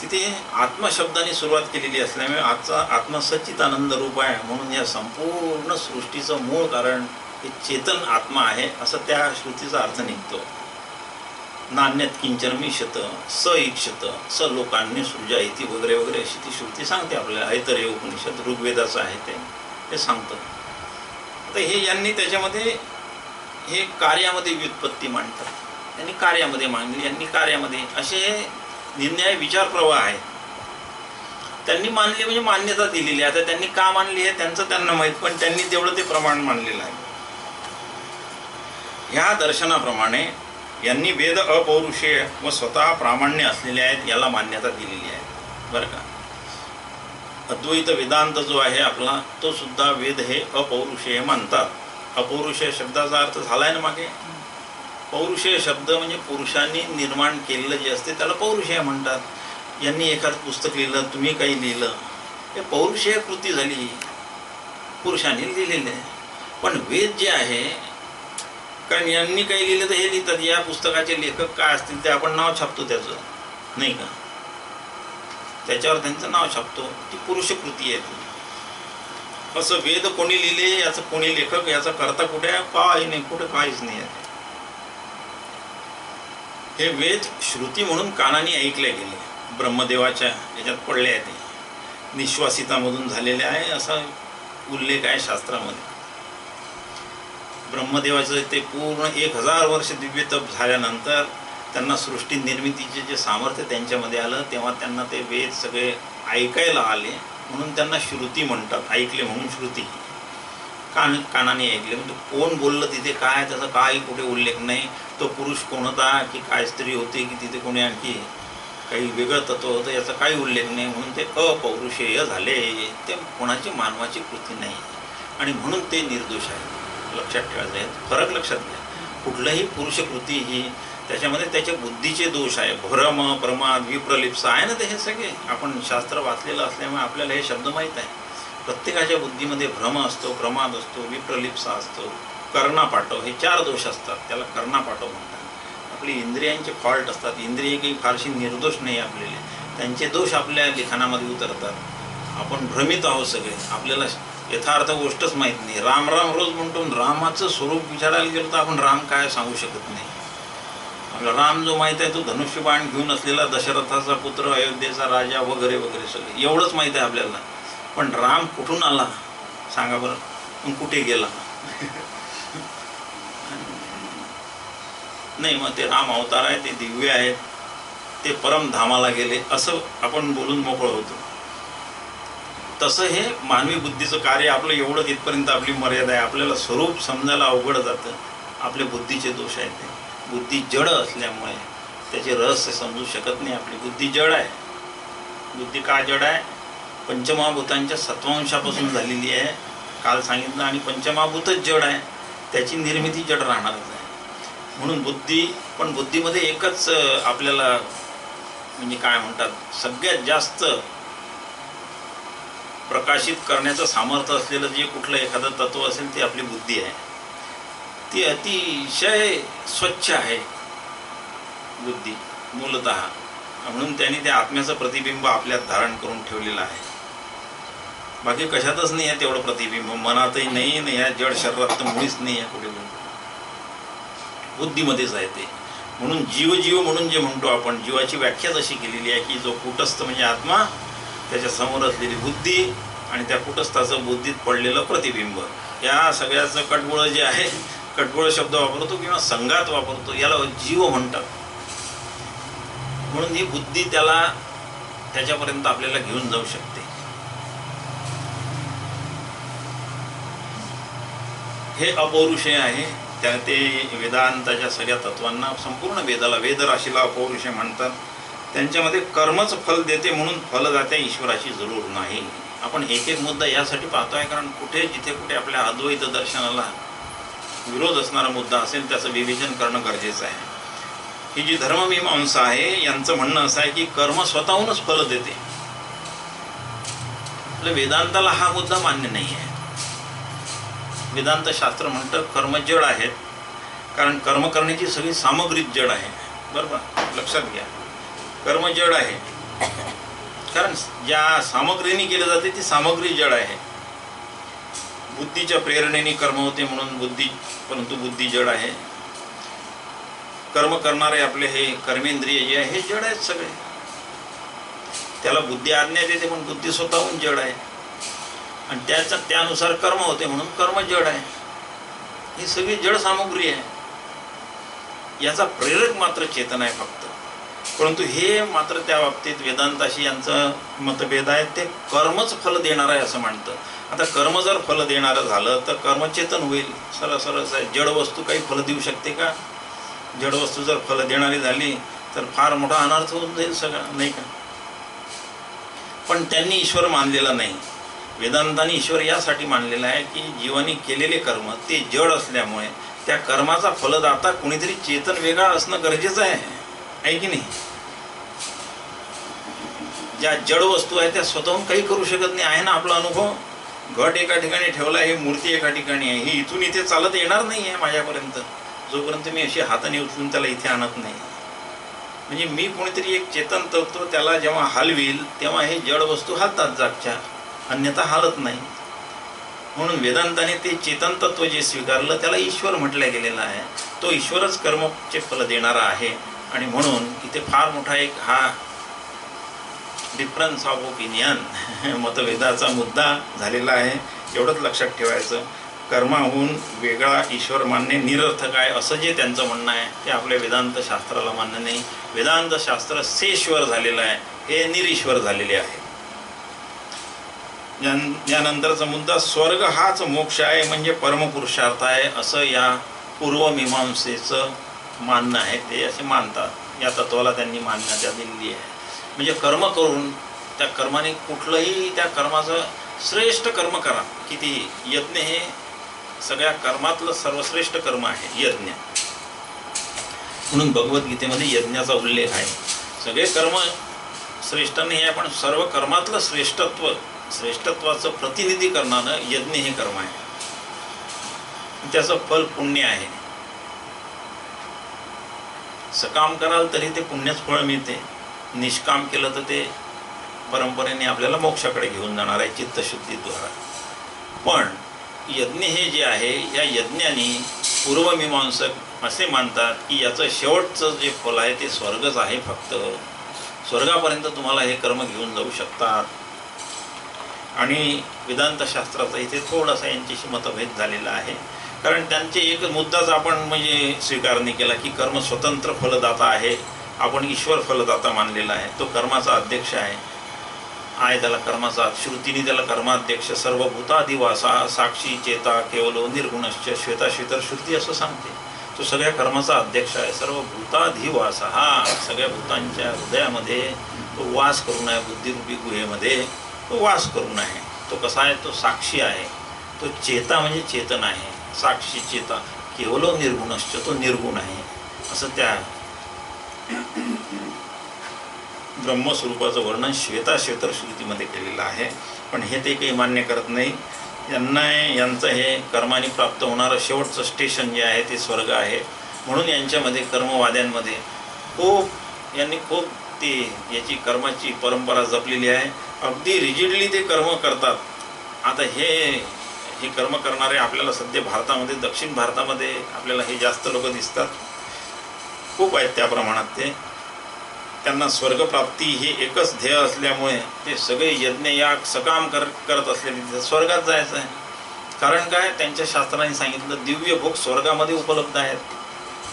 तिथे आत्मशब्दाने सुरुवात केलेली असल्यामुळे आजचा आत्मा सच्चिदानंद रूप आहे, म्हणून या संपूर्ण सृष्टीचं मूळ कारण हे चेतन आत्मा आहे असं त्या श्रुतीचा अर्थ निघतो. नान्यत किंचन मिशत स इक्षत स लोकांनी सृजा इति वगैरे वगैरे अशी ती श्रुती सांगते आपल्याला. ऐतरेय उपनिषद ऋग्वेदाचं आहे ते सांगतं. आता हे यांनी त्याच्यामध्ये हे कार्यामध्ये व्युत्पत्ती मांडतात, त्यांनी कार्यामध्ये मांडली, यांनी कार्यामध्ये असे निर्णय विचार प्रवाह आहे. त्यांनी मानले म्हणजे मान्यता दिलेली आहे. आता त्यांनी का मानली आहे त्यांचं त्यांना माहीत, पण त्यांनी तेवढं ते प्रमाण मानलेलं आहे. ह्या दर्शनाप्रमाणे यांनी वेद अपौरुषेय व स्वतः प्रामाण्य असलेले आहेत याला मान्यता दिलेली आहे. बरं का, अद्वैत वेदांत जो आहे आपला तो सुद्धा वेद हे अपौरुषेय मानतात. अपौरुषेय शब्दाचा अर्थ झाला आहे ना मागे. पौरुषेय शब्द म्हणजे पुरुषांनी निर्माण केलेलं जे असते त्याला पौरुषेय म्हणतात. यांनी एखादं पुस्तक लिहिलं, तुम्ही काही लिहिलं, हे पौरुषेय कृती झाली, पुरुषांनी लिहिलेले. पण वेद जे आहे, कारण यांनी काही लिहिलं तर हे लिहितात, या पुस्तकाचे लेखक काय असतील ते आपण नाव छापतो त्याचं, नाही का, त्याच्यावर त्यांचं नाव छापतो, ती पुरुषकृती आहे. असं वेद कोणी लिहिले, याचं कोणी लेखक, याचा करता कुठे आहे, काही नाही, कुठे काहीच नाही आहे. हे वेद श्रुती म्हणून कानाने ऐकले गेले, ब्रह्मदेवाच्या याच्यात पडले आहे, ते निश्वासितामधून झालेले आहे असा उल्लेख आहे शास्त्रामध्ये. ब्रह्मदेवाचं ते पूर्ण 1000 वर्ष दिव्य तप झाल्यानंतर त्यांना सृष्टी निर्मितीचे जे सामर्थ्य त्यांच्यामध्ये आलं, तेव्हा त्यांना ते वेद सगळे ऐकायला आले, म्हणून त्यांना श्रुती म्हणतात. ऐकले म्हणून श्रुती, कानाने ऐकले. म्हणजे कोण बोललं तिथे काय, त्याचा काही कुठे उल्लेख नाही. तो पुरुष कोण होता की काय स्त्री होती की तिथे कोणी आणखी काही वेगळं तत्व होतं याचा काही उल्लेख नाही, म्हणून ते अपौरुषेय झाले. ते कोणाची मानवाची कृती नाही आणि म्हणून ते निर्दोष आहे. लक्षात ठेवायचं आहे, फरक लक्षात घ्या. कुठलंही पुरुषकृती ही त्याच्यामध्ये त्याच्या बुद्धीचे दोष आहे. भ्रम, प्रमाद, विप्रलिप्सा आहे ना, ते हे सगळे आपण शास्त्र वाचलेलं असल्यामुळे आपल्याला हे शब्द माहीत आहे. प्रत्येकाच्या बुद्धीमध्ये भ्रम असतो, प्रमाद असतो, विप्रलिप्सा असतो, कर्णापाठव, हे 4 दोष असतात. त्याला कर्णापाठव म्हणतात. आपली इंद्रियांचे फॉल्ट असतात. इंद्रिय काही फारशी निर्दोष नाही आपल्याला, त्यांचे दोष आपल्या लिखाणामध्ये उतरतात. आपण भ्रमित आहोत सगळे, आपल्याला यथार्थ गोष्टच माहीत नाही. राम राम रोज म्हणतो, रामाचं स्वरूप विचारायला गेलो तर आपण राम काय सांगू शकत नाही. आपला राम जो माहीत आहे तो धनुष्यबाण घेऊन असलेला दशरथाचा पुत्र, अयोध्येचा राजा वगैरे वगैरे सगळे एवढंच माहीत आहे आपल्याला. पण राम कुठून आला सांगा बरं, मग कुठे गेला नाही. मग ते राम अवतार आहे, ते दिव्य आहेत, ते परमधामाला गेले असं आपण बोलून मोकळं होतो. तसं हे मानवी बुद्धीचं कार्य आपलं एवढं, तिथपर्यंत आपली मर्यादा आहे. आपल्याला स्वरूप समजायला अवघड जातं. आपले बुद्धीचे दोष आहेत. ते बुद्धी जड असल्यामुळे त्याचे रहस्य समजू शकत नाही. आपली बुद्धी जड आहे. बुद्धी का जड आहे? पंचमहाभूतांच्या सत्वांशापासून झालेली आहे, काल सांगितलं. आणि पंचमहाभूतच जड आहे, त्याची निर्मिती जड राहणारच आहे. म्हणून बुद्धी, पण बुद्धीमध्ये एकच आपल्याला म्हणजे काय म्हणतात, सगळ्यात जास्त प्रकाशित करण्याचं सामर्थ्य असलेलं जे कुठलं एखादं तत्व असेल ते आपली बुद्धी आहे. ती अतिशय स्वच्छ आहे बुद्धी मूलतः, म्हणून त्यांनी त्या आत्म्याचं प्रतिबिंब आपल्यात धारण करून ठेवलेलं आहे. बाकी कशातच नाही आहे तेवढं प्रतिबिंब, मनातही नाही आणि ह्या जड शरीरात तर मुळीच नाही आहे कुठे, बुद्धीमध्येच आहे ते. म्हणून जीव म्हणून जे म्हणतो आपण, जीवाची व्याख्याच अशी केलेली आहे की जो कुटस्थ म्हणजे आत्मा, त्याच्या समोर असलेली बुद्धी आणि त्या कुटस्थाचं बुद्धीत पडलेलं प्रतिबिंब, या सगळ्याचं कटबोळ जे आहे, कटबोळ शब्द वापरतो किंवा संघात वापरतो, याला जीव म्हणतात. म्हणून ही बुद्धी त्याला त्याच्यापर्यंत आपल्याला घेऊन जाऊ शकते. हे अपौरुषेय आहे. त्या ते वेदांताच्या सगळ्या तत्वांना, संपूर्ण वेदाला, वेदराशीला अपौरुषेय म्हणतात. त्यांच्यामध्ये कर्मच फल देते म्हणून फलदात्या ईश्वराची जरूर नाही. आपण एक एक मुद्दा यासाठी पाहतो आहे कारण कुठे जिथे कुठे आपल्या अद्वैत दर्शनाला विरोध असणारा मुद्दा असेल त्याचं विवेचन करणं गरजेचं आहे. ही जी धर्ममीमांसा आहे यांचं म्हणणं असं आहे की कर्म स्वतःहूनच फल देते. आपल्या वेदांताला हा मुद्दा मान्य नाही आहे. वेदांत शास्त्र म्हणतं कर्म जड आहेत, कारण कर्म करण्याची सगळी सामग्री जड आहे. बरोबर, लक्षात घ्या, कर्म जड आहे कारण ज्या सामग्रीने केले जाते ती सामग्री जड आहे. बुद्धीच्या प्रेरणेने कर्म होते म्हणून बुद्धी, परंतु बुद्धी जड आहे. कर्म करणारे आपले हे कर्मेंद्रिय जे आहे हे जड आहेत सगळे. त्याला बुद्धी आज्ञा देते पण बुद्धी स्वतःहून जड आहे आणि त्यानुसार कर्म होते म्हणून कर्म जड आहे. ही सगळी जड सामग्री आहे. याचा प्रेरक मात्र चेतन आहे फक्त. परंतु हे मात्र त्या बाबतीत वेदांताशी यांचं मतभेद आहे. ते कर्मच फल देणार आहे असं म्हणतं. आता कर्म जर फल देणारं झालं तर कर्म चेतन होईल. सरस आहे. जड वस्तू काही फल देऊ शकते का? जड वस्तू जर फल देणारी झाली तर फार मोठा अनर्थ होऊन जाईल सगळा, नाही का? पण त्यांनी ईश्वर मानलेला नाही. वेदांतांनी ईश्वर यासाठी मानलेला आहे की जीवानी केलेले कर्म ते जड असल्यामुळे त्या कर्माचा फलदाता कोणीतरी चेतन वेगळा असणं गरजेचं आहे की नाही? ज्या जड वस्तू आहेत त्या स्वतःहून काही करू शकत नाही. आहे ना आपला अनुभव. घट एका ठिकाणी ठेवला आहे, मूर्ती एका ठिकाणी आहे. ही इथून इथे चालत येणार नाही आहे माझ्यापर्यंत जोपर्यंत मी अशी हाताने उचलून त्याला इथे आणत नाही. म्हणजे मी कोणीतरी एक चेतन तत्व त्याला जेव्हा हलविल तेव्हा हे जड वस्तू हालतात जागच्या, अन्यथा हालत नाही. म्हणून वेदांताने ते चेतन तत्व जे स्वीकारलं त्याला ईश्वर म्हटलं गेलेलं आहे. तो ईश्वरच कर्मचे फल देणारा आहे. आणि म्हणून इथे फार मोठा एक हा डिफरन्स ऑफ ओपिनियन मतभेदाचा मुद्दा झालेला आहे. एवढंच लक्षात ठेवायचं. कर्माहून वेगळा ईश्वर मानणे निरर्थक आहे असं जे त्यांचं म्हणणं आहे ते आपल्या वेदांत शास्त्राला मान्य नाही. वेदांत शास्त्र सेश्वर झालेलं आहे, हे निरीश्वर झालेले आहे. यानंतरचा मुद्दा, स्वर्ग हाच मोक्ष आहे म्हणजे परमपुरुषार्थ आहे असं या पूर्वमीमांसेचं मानणं आहे. ते असे मानतात. या तत्वाला त्यांनी मान्यता दिलेली आहे. म्हणजे कर्म करून त्या कर्माने कुठलंही त्या कर्माचं श्रेष्ठ कर्म करा. किती यज्ञ हे सगळ्या कर्मातलं सर्वश्रेष्ठ कर्म आहे यज्ञ. म्हणून भगवद्गीतेमध्ये यज्ञाचा उल्लेख आहे. सगळे कर्म श्रेष्ठ नाही आहे पण सर्व कर्मातलं श्रेष्ठत्वाचं प्रतिनिधी करणारं यज्ञ हे कर्म आहे. त्याचं फल पुण्य आहे. सकाम कराल तरी ते पुण्यच फळ मिळते. निष्काम केलं तर ते परंपरेने आपल्याला मोक्षाकडे घेऊन जाणार आहे चित्तशुद्धीद्वारा. पण यज्ञ हे जे आहे या यज्ञाने पूर्वमीमांसक असे मानतात की याचं शेवटचं जे फल आहे ते स्वर्गच आहे. फक्त स्वर्गापर्यंत तुम्हाला हे कर्म घेऊन जाऊ शकतात. आणि वेदांत शास्त्राचा इथे थोडासा यांच्याशी मतभेद झालेला आहे. कारण त्यांचे एक मुद्दाच आपण म्हणजे स्वीकार नाही केला की कर्म स्वतंत्र फलदाता आहे. आपण ईश्वर फलदाता मानलेला आहे. तो कर्माचा अध्यक्ष आहे त्याला कर्माचा, श्रुतीने त्याला कर्माध्यक्ष, सर्वभूताधिवासा साक्षी चेता केवलो निर्गुणश्च श्वेताश्वेतर श्रुती असं सांगते. तो सगळ्या कर्माचा अध्यक्ष आहे. सर्वभूताधिवासा हा सगळ्या भूतांच्या हृदयामध्ये तो वास करून आहे. बुद्धिरूपी गुहेमध्ये तो वास करून आहे. तो कसा आहे? तो साक्षी आहे. तो चेता म्हणजे चेतन आहे. साक्षी चेता केवलो निर्गुणश्च, तो निर्गुण आहे असं त्या ब्रह्मस्वरूपाचं वर्णन श्वेताश्वेतर श्रुतीमध्ये केलेलं आहे. पण हे ते काही मान्य करत नाही. यांचं हे कर्माने प्राप्त होणारं शेवटचं स्टेशन जे आहे ते स्वर्ग आहे. म्हणून यांच्यामध्ये कर्मवाद्यांमध्ये यांनी खूप ती याची कर्माची परंपरा जपलेली आहे. अगदी रिजिडली ते कर्म करतात. आता हे कर्म करणारे आपल्याला सध्या भारतामध्ये, दक्षिण भारतामध्ये आपल्याला हे जास्त लोक दिसतात. खूप आहेत त्या प्रमाणात. त्यांना स्वर्गप्राप्ती हे एकच ध्येय असल्यामुळे ते सगळे यज्ञ याग सकाम करत असलेले तिथे स्वर्गात जायचं आहे. कारण काय? त्यांच्या शास्त्राने सांगितलं दिव्य भोग स्वर्गामध्ये उपलब्ध आहेत.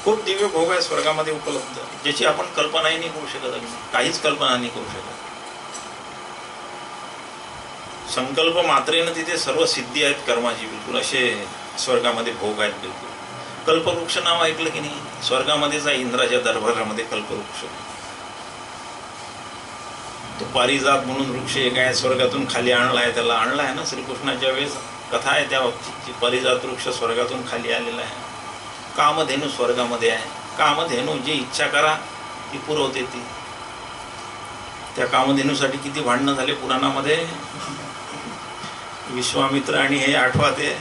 खूप दिव्य भोग आहे स्वर्गामध्ये उपलब्ध, ज्याची आपण कल्पनाही नाही करू शकत. काहीच कल्पना नाही करू शकत. संकल्प मात्रेनं तिथे सर्व सिद्धी आहेत कर्माची. बिलकुल असे स्वर्गामध्ये भोग आहेत. बिलकुल कल्पवृक्ष नाव ऐकलं की नाही? स्वर्गामध्येच आहे, इंद्राच्या दरबारामध्ये कल्पवृक्ष. तो पारिजात म्हणून वृक्ष एक आहे, स्वर्गातून खाली आणला आहे. त्याला आणला आहे ना श्रीकृष्णाच्या वेळेस कथा आहे त्या बाबतीची. पारिजात वृक्ष स्वर्गातून खाली आलेला आहे. कामधेनू स्वर्गामध्ये आहे. कामधेनू जी इच्छा करा ती पुरवते ती. त्या कामधेनूसाठी किती भांडणं झाले पुराणामध्ये. विश्वामित्र आणि हे आठवा ते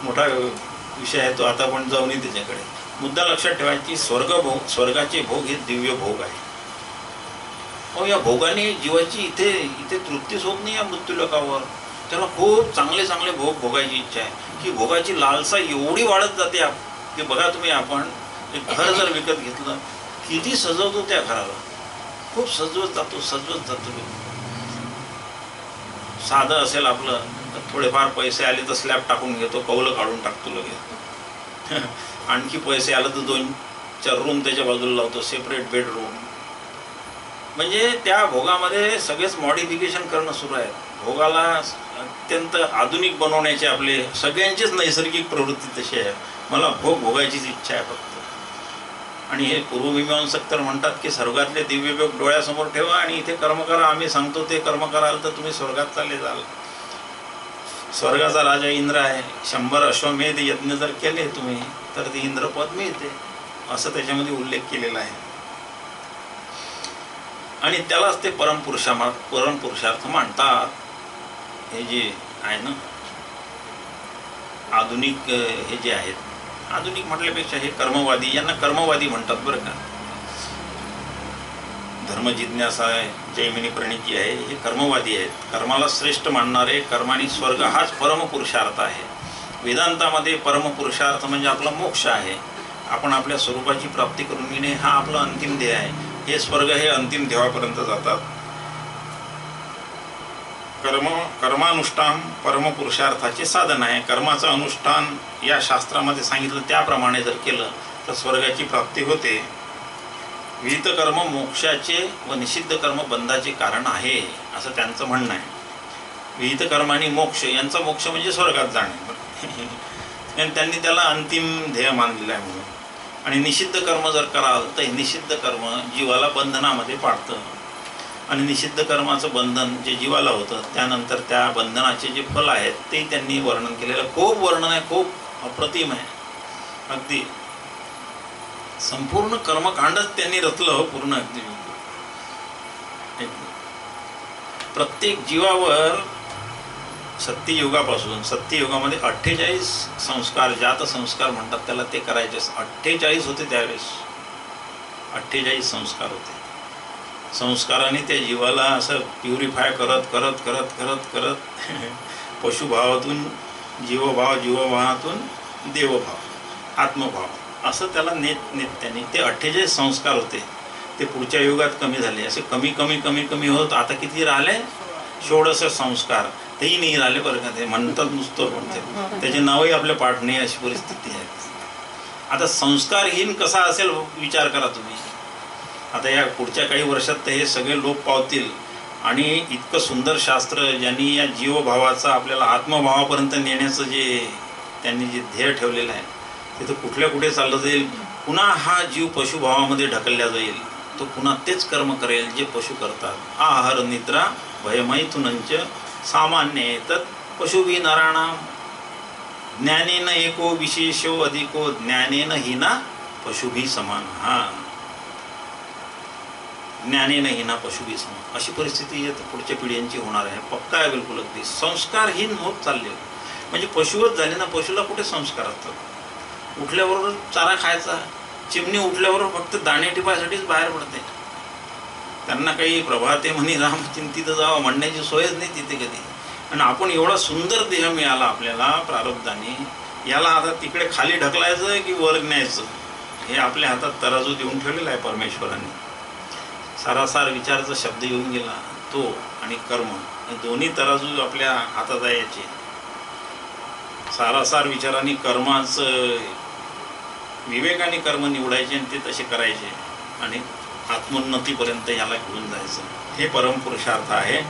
मोठा विषय आहे तो, आता पण जाऊ नये त्याच्याकडे. मुद्दा लक्षात ठेवायची, स्वर्गाचे भोग हे दिव्य भोग आहे. या भोगाने जीवाची इथे इथे तृप्तीच होत नाही या मृत्यूलोकावर. त्याला खूप चांगले चांगले भोग भोगायची इच्छा आहे. ही भोगाची लालसा एवढी वाढत जाते की बघा तुम्ही, आपण एक घर जर विकत घेतलं, किती सजवतो त्या घराला, खूप सजवत जातो. साधं असेल आपलं तर थोडेफार पैसे आले तर स्लॅब टाकून घेतो, कौलं काढून टाकतो लगेच. आणखी पैसे आले तर 2-4 रूम त्याच्या बाजूला लावतो, सेपरेट बेडरूम. म्हणजे त्या भोगामध्ये सगळेच मॉडिफिकेशन करणं सुरू आहे. भोगाला अत्यंत आधुनिक बनवण्याचे आपले सगळ्यांचीच नैसर्गिक प्रवृत्ती तशी आहे. मला भोग भोगायचीच इच्छा आहे फक्त. आणि हे पूर्वमीमांसक तर म्हणतात की स्वर्गातले दिव्यभोग डोळ्यासमोर ठेवा आणि इथे कर्म करा. आम्ही सांगतो ते कर्म कराल तर तुम्ही स्वर्गात चालले जाल. स्वर्गाचा राजा इंद्र आहे. 100 अश्वमेध यज्ञ जर केले तुम्ही तर ते इंद्रपद मिळते, असं त्याच्यामध्ये उल्लेख केलेला आहे. आणि त्यालाच ते परमपुरुषार्थ मानतात. हे जे आहे ना आधुनिक, हे जे आहेत, आधुनिक म्हटल्यापेक्षा हे कर्मवादी, यांना कर्मवादी म्हणतात बरं का. धर्मजिज्ञासा जैमिनी प्रणित जी आहे हे कर्मवादी आहेत. कर्माला श्रेष्ठ मानणारे, कर्माने स्वर्ग हाच परमपुरुषार्थ आहे. वेदांतामध्ये परमपुरुषार्थ म्हणजे आपला मोक्ष आहे. आपण आपल्या स्वरूपाची प्राप्ती करून घेणे हा आपला अंतिम ध्येय आहे. हे स्वर्ग हे अंतिम ध्येयापर्यंत जातात. कर्मानुष्ठान परमपुरुषार्थाचे साधन आहे. कर्माचं अनुष्ठान या शास्त्रामध्ये सांगितलं त्याप्रमाणे जर केलं तर स्वर्गाची प्राप्ती होते. विहित कर्म मोक्षाचे व निषिद्ध कर्म बंधाचे कारण आहे, असं त्यांचं म्हणणं आहे. विहित कर्म आणि मोक्ष यांचा मोक्ष म्हणजे स्वर्गात जाणे. त्यांनी त्याला अंतिम ध्येय मानलेलं आहे म्हणून. आणि निषिद्ध कर्म जर कराल तर हे निषिद्ध कर्म जीवाला बंधनामध्ये पाडतं. आणि निषिद्ध कर्माचं बंधन जे जीवाला होतं त्यानंतर त्या बंधनाचे जे फल आहेत ते त्यांनी वर्णन केलेलं. खूप वर्णन आहे, खूप अप्रतिम आहे. अगदी संपूर्ण कर्मकांडच त्यांनी रचलं पूर्ण. अगदी प्रत्येक जीवावर सत्ययुगापासून, सत्ययुगामध्ये 48 संस्कार, जात संस्कार म्हणतात त्याला, ते करायचे. 48 होते त्यावेळेस, 48 संस्कार होते. संस्काराने त्या जीवाला असं प्युरिफाय करत करत करत करत करत पशुभावातून जीवभाव, जीवभावातून देवभाव, आत्मभाव, असं त्याला नेत त्यांनी. ते 48 संस्कार होते. ते पुढच्या युगात कमी झाले. असे कमी कमी कमी कमी होत आता किती राहिले? 16 संस्कार. तेही नाही राहिले बरं का. ते म्हणतात नुसतं, पण त्याचे नावही आपल्या पाठ नाही, अशी परिस्थिती आहे. आता संस्कारहीन कसा असेल विचार करा तुम्ही. आता या पुढच्या काही वर्षात तर हे सगळे लोप पावतील. आणि इतकं सुंदर शास्त्र ज्यांनी या जीवभावाचा आपल्याला आत्मभावापर्यंत नेण्याचं जे त्यांनी जे ध्येय ठेवलेलं आहे ते तर कुठल्या कुठे चाललं जाईल. पुन्हा हा जीव पशुभावामध्ये ढकलला जाईल. तो पुन्हा तेच कर्म करेल जे पशु करतात. आहार निद्रा भयमैथुनंच सामान्य तत् पशुभी नराणाम ज्ञानेन एको विशेषो अधिको ज्ञानेन हिना पशुभी समान. हा, ज्ञानेन हिना पशुभी समान अशी परिस्थिती पुढच्या पिढ्यांची होणार आहे. पक्का आहे बिलकुल. अगदी संस्कारहीन होत चालले. म्हणजे पशुवत झाले ना. पशुला कुठे संस्कार असतात? उठल्याबरोबर चारा खायचा. चिमणी उठल्याबरोबर फक्त दाणे टिपायसाठीच बाहेर पडते. त्यांना काही प्रभाते म्हणी राम चिंतित जावं म्हणण्याची सोयच नाही तिथे कधी. आणि आपण एवढा सुंदर देह मिळाला आपल्याला प्रारब्धाने, याला आता तिकडे खाली ढकलायचं की वर न्यायचं हे आपल्या हातात तराजू देऊन ठेवलेला आहे परमेश्वराने. सारासार विचाराचा शब्द येऊन गेला तो आणि कर्म, हे दोन्ही तराजू आपल्या हातात आहे याचे. सारासार विचाराने कर्माचं विवेकाने कर्म निवडायचे आणि ते तसे करायचे आणि आत्मोन्नतीपर्यंत ह्याला घेऊन जायचं. हे परमपुरुषार्थ आहे.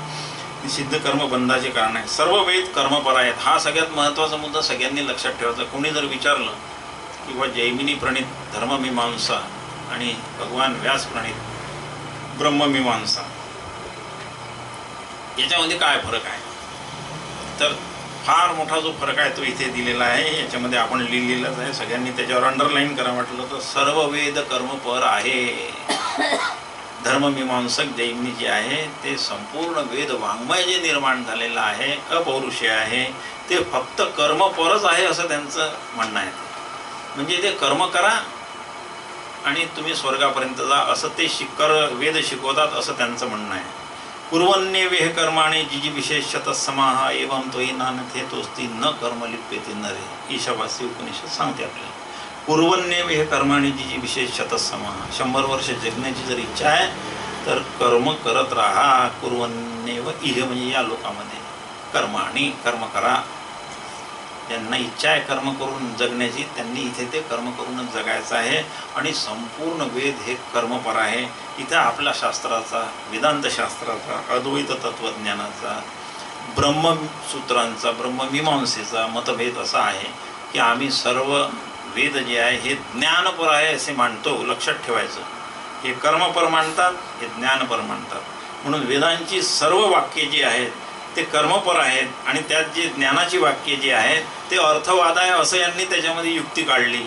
सिद्ध कर्म बंधाचे कारण आहे. सर्व वेद कर्मपर आहेत. हा सगळ्यात महत्त्वाचा मुद्दा सगळ्यांनी लक्षात ठेवायचा. कोणी जर विचारलं किंवा जैमिनी प्रणित धर्ममीमांसा आणि भगवान व्यास प्रणित ब्रह्ममीमांसा याच्यामध्ये काय फरक आहे, तर फार मोठा जो फरक आहे तो इथे दिलेला आहे, याच्यामध्ये आपण लिहिलेलाच आहे, सगळ्यांनी त्याच्यावर अंडरलाईन करा म्हटलं तर. सर्व वेद कर्मपर आहे. धर्ममीमांसक जैमिनी जे आहे ते संपूर्ण वेद वाङ्मय जे निर्माण झालेलं आहे अपौरुषीय आहे, ते फक्त कर्मपरच आहे असं त्यांचं म्हणणं आहे. म्हणजे ते कर्म करा आणि तुम्ही स्वर्गापर्यंत जा असं ते वेद शिकवतात असं त्यांचं म्हणणं आहे. कुर्वन्येवेह कर्माणि जिजी विशेषतः समाह एवं तोही नानथे तोस्ती न कर्म लिप्यते नरे. ईशावासी उपनिषद सांगते आपल्याला. कुर्वन्येवेह कर्माणि जिजी विशेषतः समाह. 100 वर्ष जगण्याची जर इच्छा आहे तर कर्म करत राहा. कुर्वन्येव इह म्हणजे या लोकामध्ये कर्माणि कर्म करा. ज्यांना इच्छा आहे कर्म करून जगण्याची त्यांनी इथे ते कर्म करूनच जगायचं आहे. आणि संपूर्ण वेद हे कर्मपर आहे. इथं आपल्या शास्त्राचा, वेदांतशास्त्राचा, अद्वैत तत्त्वज्ञानाचा, ब्रह्मसूत्रांचा, ब्रह्ममीमांसेचा मतभेद असा आहे की आम्ही सर्व वेद जे आहे हे ज्ञानपर आहे असे मानतो. लक्षात ठेवायचं, हे कर्मपर मानतात, हे ज्ञानपर मानतात. म्हणून वेदांची सर्व वाक्ये जी आहेत ते कर्मपर आहेत आणि त्यात जे ज्ञानाची वाक्ये जी आहेत ते अर्थवाद आहे असं यांनी त्याच्यामध्ये युक्ती काढली.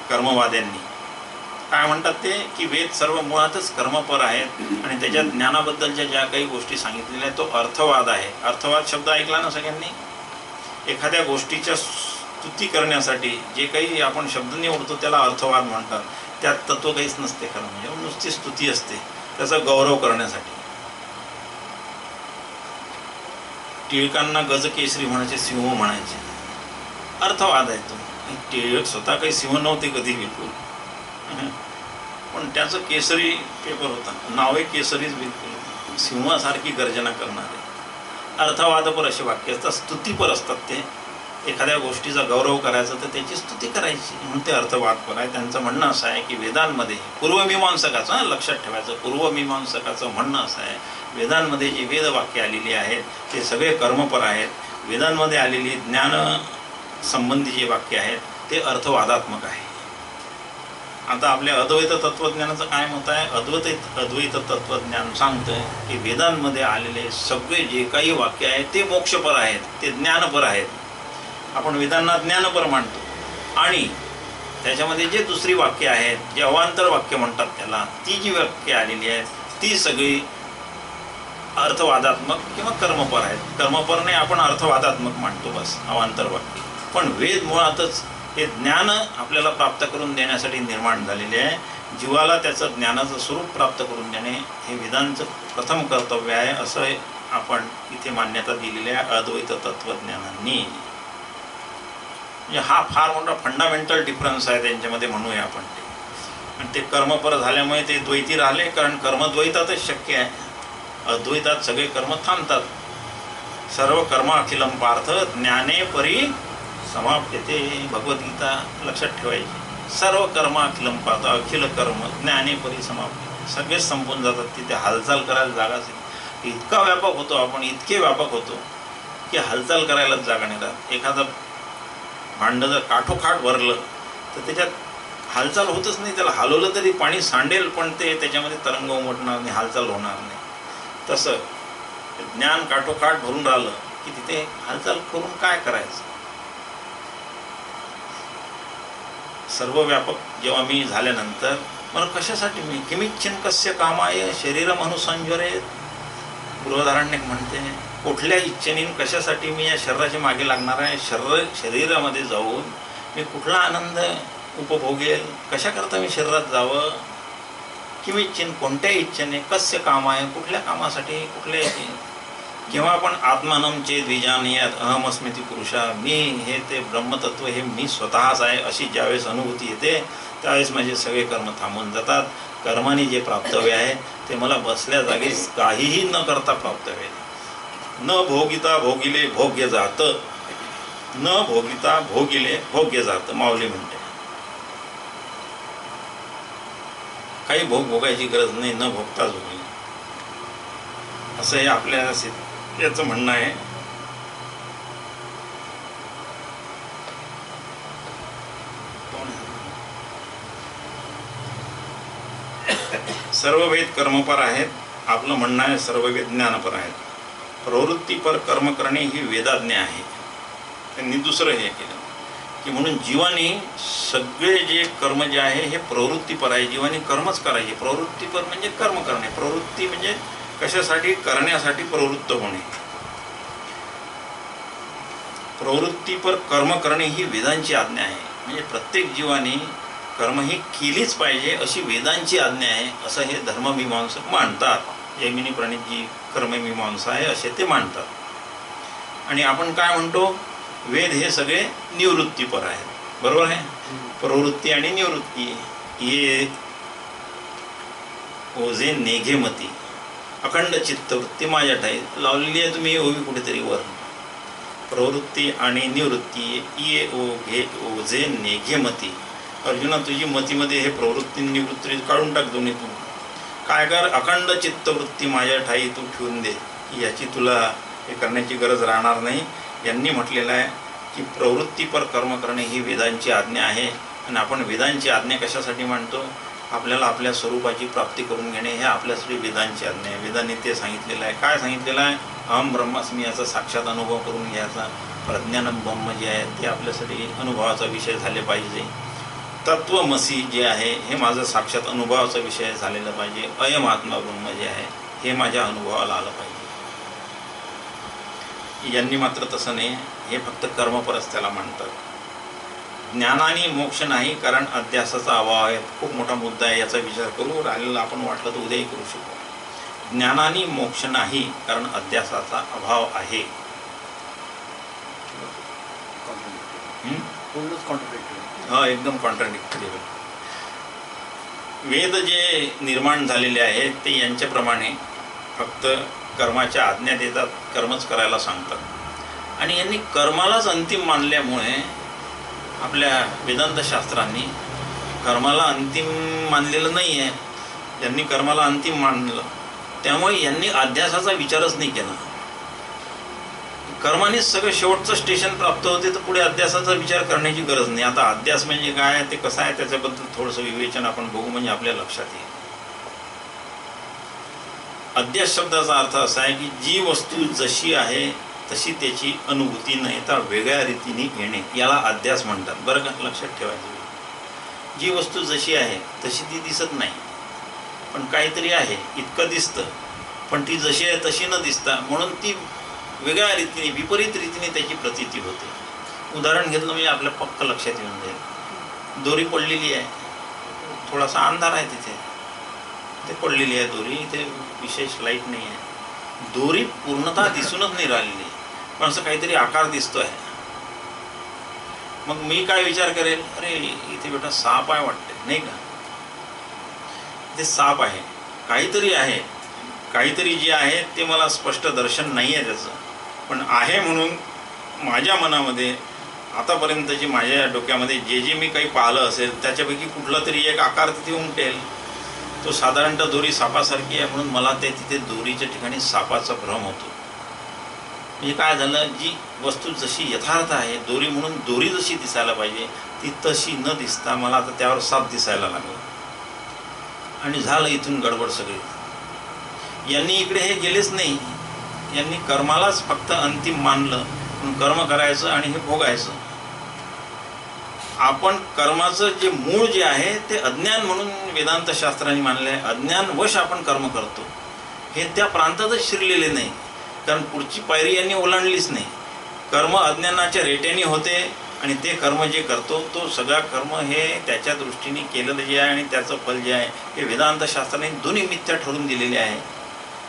कर्मवाद्यांनी काय म्हणतात ते की वेद सर्व मुळातच कर्मपर आहेत आणि त्याच्यात ज्ञानाबद्दलच्या ज्या काही गोष्टी सांगितलेल्या आहेत तो अर्थवाद आहे. अर्थवाद शब्द ऐकला ना सगळ्यांनी? एखाद्या गोष्टीच्या स्तुती करण्यासाठी जे काही आपण शब्द निवडतो त्याला अर्थवाद म्हणतात. त्यात तत्व काहीच नसते खरं म्हणजे, नुसती स्तुती असते त्याचा गौरव करण्यासाठी. टिळकांना गजकेसरी म्हणायचे, सिंह म्हणायचे, अर्थवाद आहे तो. टिळक स्वतः काही सिंह नव्हते कधी बिलकुल, पण त्याचं केसरी पेपर होता, नावे केसरीच बिलकुल, सिंहासारखी गर्जना करणारे. अर्थवादपर असे वाक्य असतात, स्तुतीपर असतात ते. एखाद्या गोष्टीचा गौरव करायचा तर त्याची स्तुती करायची, म्हणून ते अर्थवादपर आहे. त्यांचं म्हणणं असं आहे की वेदांमध्ये पूर्वमीमांसकाचं, लक्षात ठेवायचं, पूर्वमीमांसकाचं म्हणणं असं आहे वेदांमध्ये जी वेदवाक्य आलेली आहेत ते सगळे कर्मपर आहेत. वेदांमध्ये आलेली ज्ञान संबंधी जे वाक्य आहेत ते अर्थवादात्मक आहे. आता आपल्या अद्वैत तत्त्वज्ञानाचं काय मत आहे? अद्वैत तत्त्वज्ञान सांगतं की वेदांमध्ये आलेले सगळे जे काही वाक्य आहेत ते मोक्षपर आहेत, ते ज्ञानपर आहेत. आपण वेदांना ज्ञानपर मानतो आणि त्याच्यामध्ये जे दुसरी वाक्य आहेत, जे अवांतर वाक्य म्हणतात त्याला, ती जी वाक्य आलेली आहेत ती सगळी अर्थवादात्मक किंवा कर्मपर आहेत. कर्मपरने आपण अर्थवादात्मक मानतो बस, अवांतर वाक्य. पण वेद मुळातच हे ज्ञान आपल्याला प्राप्त करून देण्यासाठी निर्माण झालेले आहे. जीवाला त्याचं ज्ञानाचं स्वरूप प्राप्त करून देणे हे वेदांचं प्रथम कर्तव्य आहे असं आपण इथे मान्यता दिलेली आहे अद्वैत तत्त्वज्ञानांनी. म्हणजे हा फार मोठा फंडामेंटल डिफरन्स आहे त्यांच्यामध्ये म्हणूया आपण ते. आणि ते कर्मपर झाल्यामुळे ते द्वैती राहिले, कारण कर्मद्वैतातच शक्य आहे. अद्वैतात सगळे कर्म थांबतात. सर्व कर्म अखिलम पार्थ ज्ञाने परी समाप्यते. भगवद्गीता लक्षात ठेवायची. सर्व कर्म अखिलम पार्थ, अखिल कर्म ज्ञाने परी समाप्यते. सगळेच संपून जातात. तिथे हालचाल करायला जागाच नाही. इतका व्यापक होतो आपण, इतके व्यापक होतो की हालचाल करायलाच जागा नाही राहत. एखादं भांडं जर काठोकाठ भरलं तर त्याच्यात हालचाल होतच नाही. त्याला हलवलं तरी पाणी सांडेल पण ते त्याच्यामध्ये तरंग उमटणार नाही, हालचाल होणार नाही. तसं ज्ञान काठोकाठ भरून राहिलं की तिथे हालचाल करून काय करायचं. सर्व व्यापक जेव्हा मी झाल्यानंतर मला कशासाठी मी किमिच्छिन कस्य कामाय शरीर मनुसंजरे. गृहधारण्यक म्हणते कुठल्या इच्छेने कशासाठी मी या शरीराच्या मागे लागणार आहे. शरीरामध्ये जाऊन मी कुठला आनंद उपभोगेल, कशाकरता मी शरीरात जावं. किमिच्छिन कोणत्या इच्छेने, कस्य काम आहे कुठल्या कामासाठी, कुठल्या जेव्हा आपण आत्मानं चेत विजानीयात अहमस्मिती पुरुषा, मी हे ते ब्रह्मतत्व हे मी स्वतःच आहे अशी ज्यावेळेस अनुभूती येते त्यावेळेस माझे सगळे कर्म थांबून जातात. कर्माने जे प्राप्तव्य आहे ते मला बसल्या जागीच काहीही न करता प्राप्तव्य. न भोगिता भोगिले भोग्य जात, न भोगिता भोगिले भोग्य जात माऊली म्हणते. काही भोग भोगायची गरज नाही, न भोगताच भोगले असं हे आपल्या याचं म्हणणं आहे. सर्व वेद कर्मपर आहेत. आपलं म्हणणं आहे सर्व वेद ज्ञानपर आहेत. प्रवृत्तीपर कर्म करणे ही वेदाज्ञा आहे. त्यांनी दुसरं हे केलं की म्हणून जीवाने सगळे जे कर्म जे आहे हे प्रवृत्तीपर आहे. जीवाने कर्मच करायचे. प्रवृत्तीपर म्हणजे कर्म करणे. प्रवृत्ती म्हणजे कशासाठी? करण्यासाठी प्रवृत्त होणे. प्रवृत्तीपर कर्म करणे ही वेदांची आज्ञा आहे. म्हणजे प्रत्येक जीवाने कर्म ही केलीच पाहिजे अशी वेदांची आज्ञा आहे असं हे धर्ममीमांसक मानतात. जैमिनी प्रणित जी कर्ममीमांसा आहे असे ते मानतात. आणि आपण काय म्हणतो? वेद हे सगळे निवृत्तीपर आहेत. बरोबर आहे? प्रवृत्ती आणि निवृत्ती ये ओझे नेघेमती अखंड चित्तवृत्ती माझ्या ठाई लावलेली आहे तुम्ही ओवी कुठेतरी वर. प्रवृत्ती आणि निवृत्ती ये ओघे ओझे नेघेमती. अर्जुना तुझी मतीमध्ये हे प्रवृत्ती निवृत्ती काढून टाक दोन्हीतून. काय कर? अखंड चित्तवृत्ती माझ्या ठाई तू ठेवून दे. याची तुला हे करण्याची गरज राहणार नाही. यांनी म्हटलेलं आहे की प्रवृत्तीपर कर्म करणे ही वेदांची आज्ञा आहे. आणि आपण वेदांची आज्ञा कशासाठी मानतो? आपल्याला आपल्या स्वरूपाची प्राप्ती करून घेणे हे आपल्यासाठी वेदांची आज्ञा आहे. वेदांनी ते सांगितलेलं आहे. काय सांगितलेलं आहे? अहम ब्रह्मास्मी याचा साक्षात अनुभव करून घ्यायचा. प्रज्ञानम ब्रह्म जे आहे ते आपल्यासाठी अनुभवाचा विषय झाले पाहिजे. तत्वमसी जे आहे हे माझं साक्षात अनुभवाचा विषय झालेला पाहिजे. अयम आत्मा ब्रह्म जे आहे हे माझ्या अनुभवाला आलं पाहिजे. यांनी मात्र तसं नाही. हे फक्त कर्मपरच त्याला मानतात. ज्ञानाने मोक्ष नाही कारण अध्यासाचा अभाव आहे. खूप मोठा मुद्दा आहे. याचा विचार करू. राहिलेला आपण वाटलं तर उद्याही करू शकू. ज्ञानाने मोक्ष नाही कारण अध्यासाचा अभाव आहे. हा एकदम कॉन्ट्राडिक्टरी. वेद जे निर्माण झालेले आहेत ते यांच्याप्रमाणे फक्त कर्माच्या आज्ञा देतात. कर्मच करायला सांगतात. आणि यांनी कर्मालाच अंतिम मानल्यामुळे आपल्या वेदांत शास्त्रांनी कर्माला अंतिम मानलेलं नाही आहे. यांनी कर्माला अंतिम मानलं त्यामुळे यांनी अध्यासाचा विचारच नाही केला. कर्मानेच सगळं शेवटचं स्टेशन प्राप्त होते तर पुढे अध्यासाचा विचार करण्याची गरज नाही. आता अध्यास म्हणजे काय ते कसं आहे त्याच्याबद्दल थोडंसं विवेचन आपण बघू म्हणजे आपल्या लक्षात येईल. अध्यास शब्दाचा अर्थ असा आहे की जी वस्तू जशी आहे तशी त्याची अनुभूती नाही तर वेगळ्या रीतीने घेणे याला अध्यास म्हणतात. बरं का? लक्षात ठेवायचं. जी वस्तू जशी आहे तशी ती दिसत नाही पण काहीतरी आहे इतकं दिसतं. पण ती जशी आहे तशी न दिसता म्हणून ती वेगळ्या रीतीने विपरीत रीतीने त्याची प्रतीती होते. उदाहरण घेतलं म्हणजे आपल्या पक्क लक्षात येऊन जाईल. दोरी पडलेली आहे. थोडासा अंधार आहे तिथे. ते पडलेली आहे दोरी. इथे विशेष लाईट नाही आहे. दोरी पूर्णतः दिसूनच नाही राहिलेली पण असं काहीतरी आकार दिसतोय. मग मी काय विचार करेल? अरे इथे बेटा साप आहे वाटते नाही का? इथे साप आहे. काहीतरी आहे. काहीतरी जे आहे ते मला स्पष्ट दर्शन नाही आहे त्याचं पण आहे म्हणून माझ्या मनामध्ये आतापर्यंतची माझ्या डोक्यामध्ये जे जे मी काही पाहिलं असेल त्याच्यापैकी कुठला तरी एक आकार तिथे उमटेल. तो साधारणतः दोरी सापासारखी आहे म्हणून मला ते तिथे दोरीच्या ठिकाणी सापाचा भ्रम होतो. म्हणजे काय झालं? जी वस्तू जशी यथार्थ आहे दोरी म्हणून दोरी जशी दिसायला पाहिजे ती तशी न दिसता मला आता त्यावर साप दिसायला लागला आणि झालं इथून गडबड सगळी. यांनी इकडे हे गेलेच नाही. यांनी कर्मालाच फक्त अंतिम मानलं म्हणून कर्म करायचं आणि हे भोगायचं. आपण कर्माचं जे मूळ जे आहे ते अज्ञान म्हणून वेदांत शास्त्रांनी मानले आहे. अज्ञानवश आपण कर्म करतो हे त्या प्रांतातच शिरलेले नाही कारण पुढची पायरी यांनी ओलांडलीच नाही. कर्म अज्ञानाच्या रेट्याने होते आणि ते कर्म जे करतो तो सगळा कर्म हे त्याच्या दृष्टीने केलेलं जे आहे आणि त्याचं फल जे आहे हे वेदांत शास्त्राने दोन्ही मिथ्या ठरवून दिलेले आहे.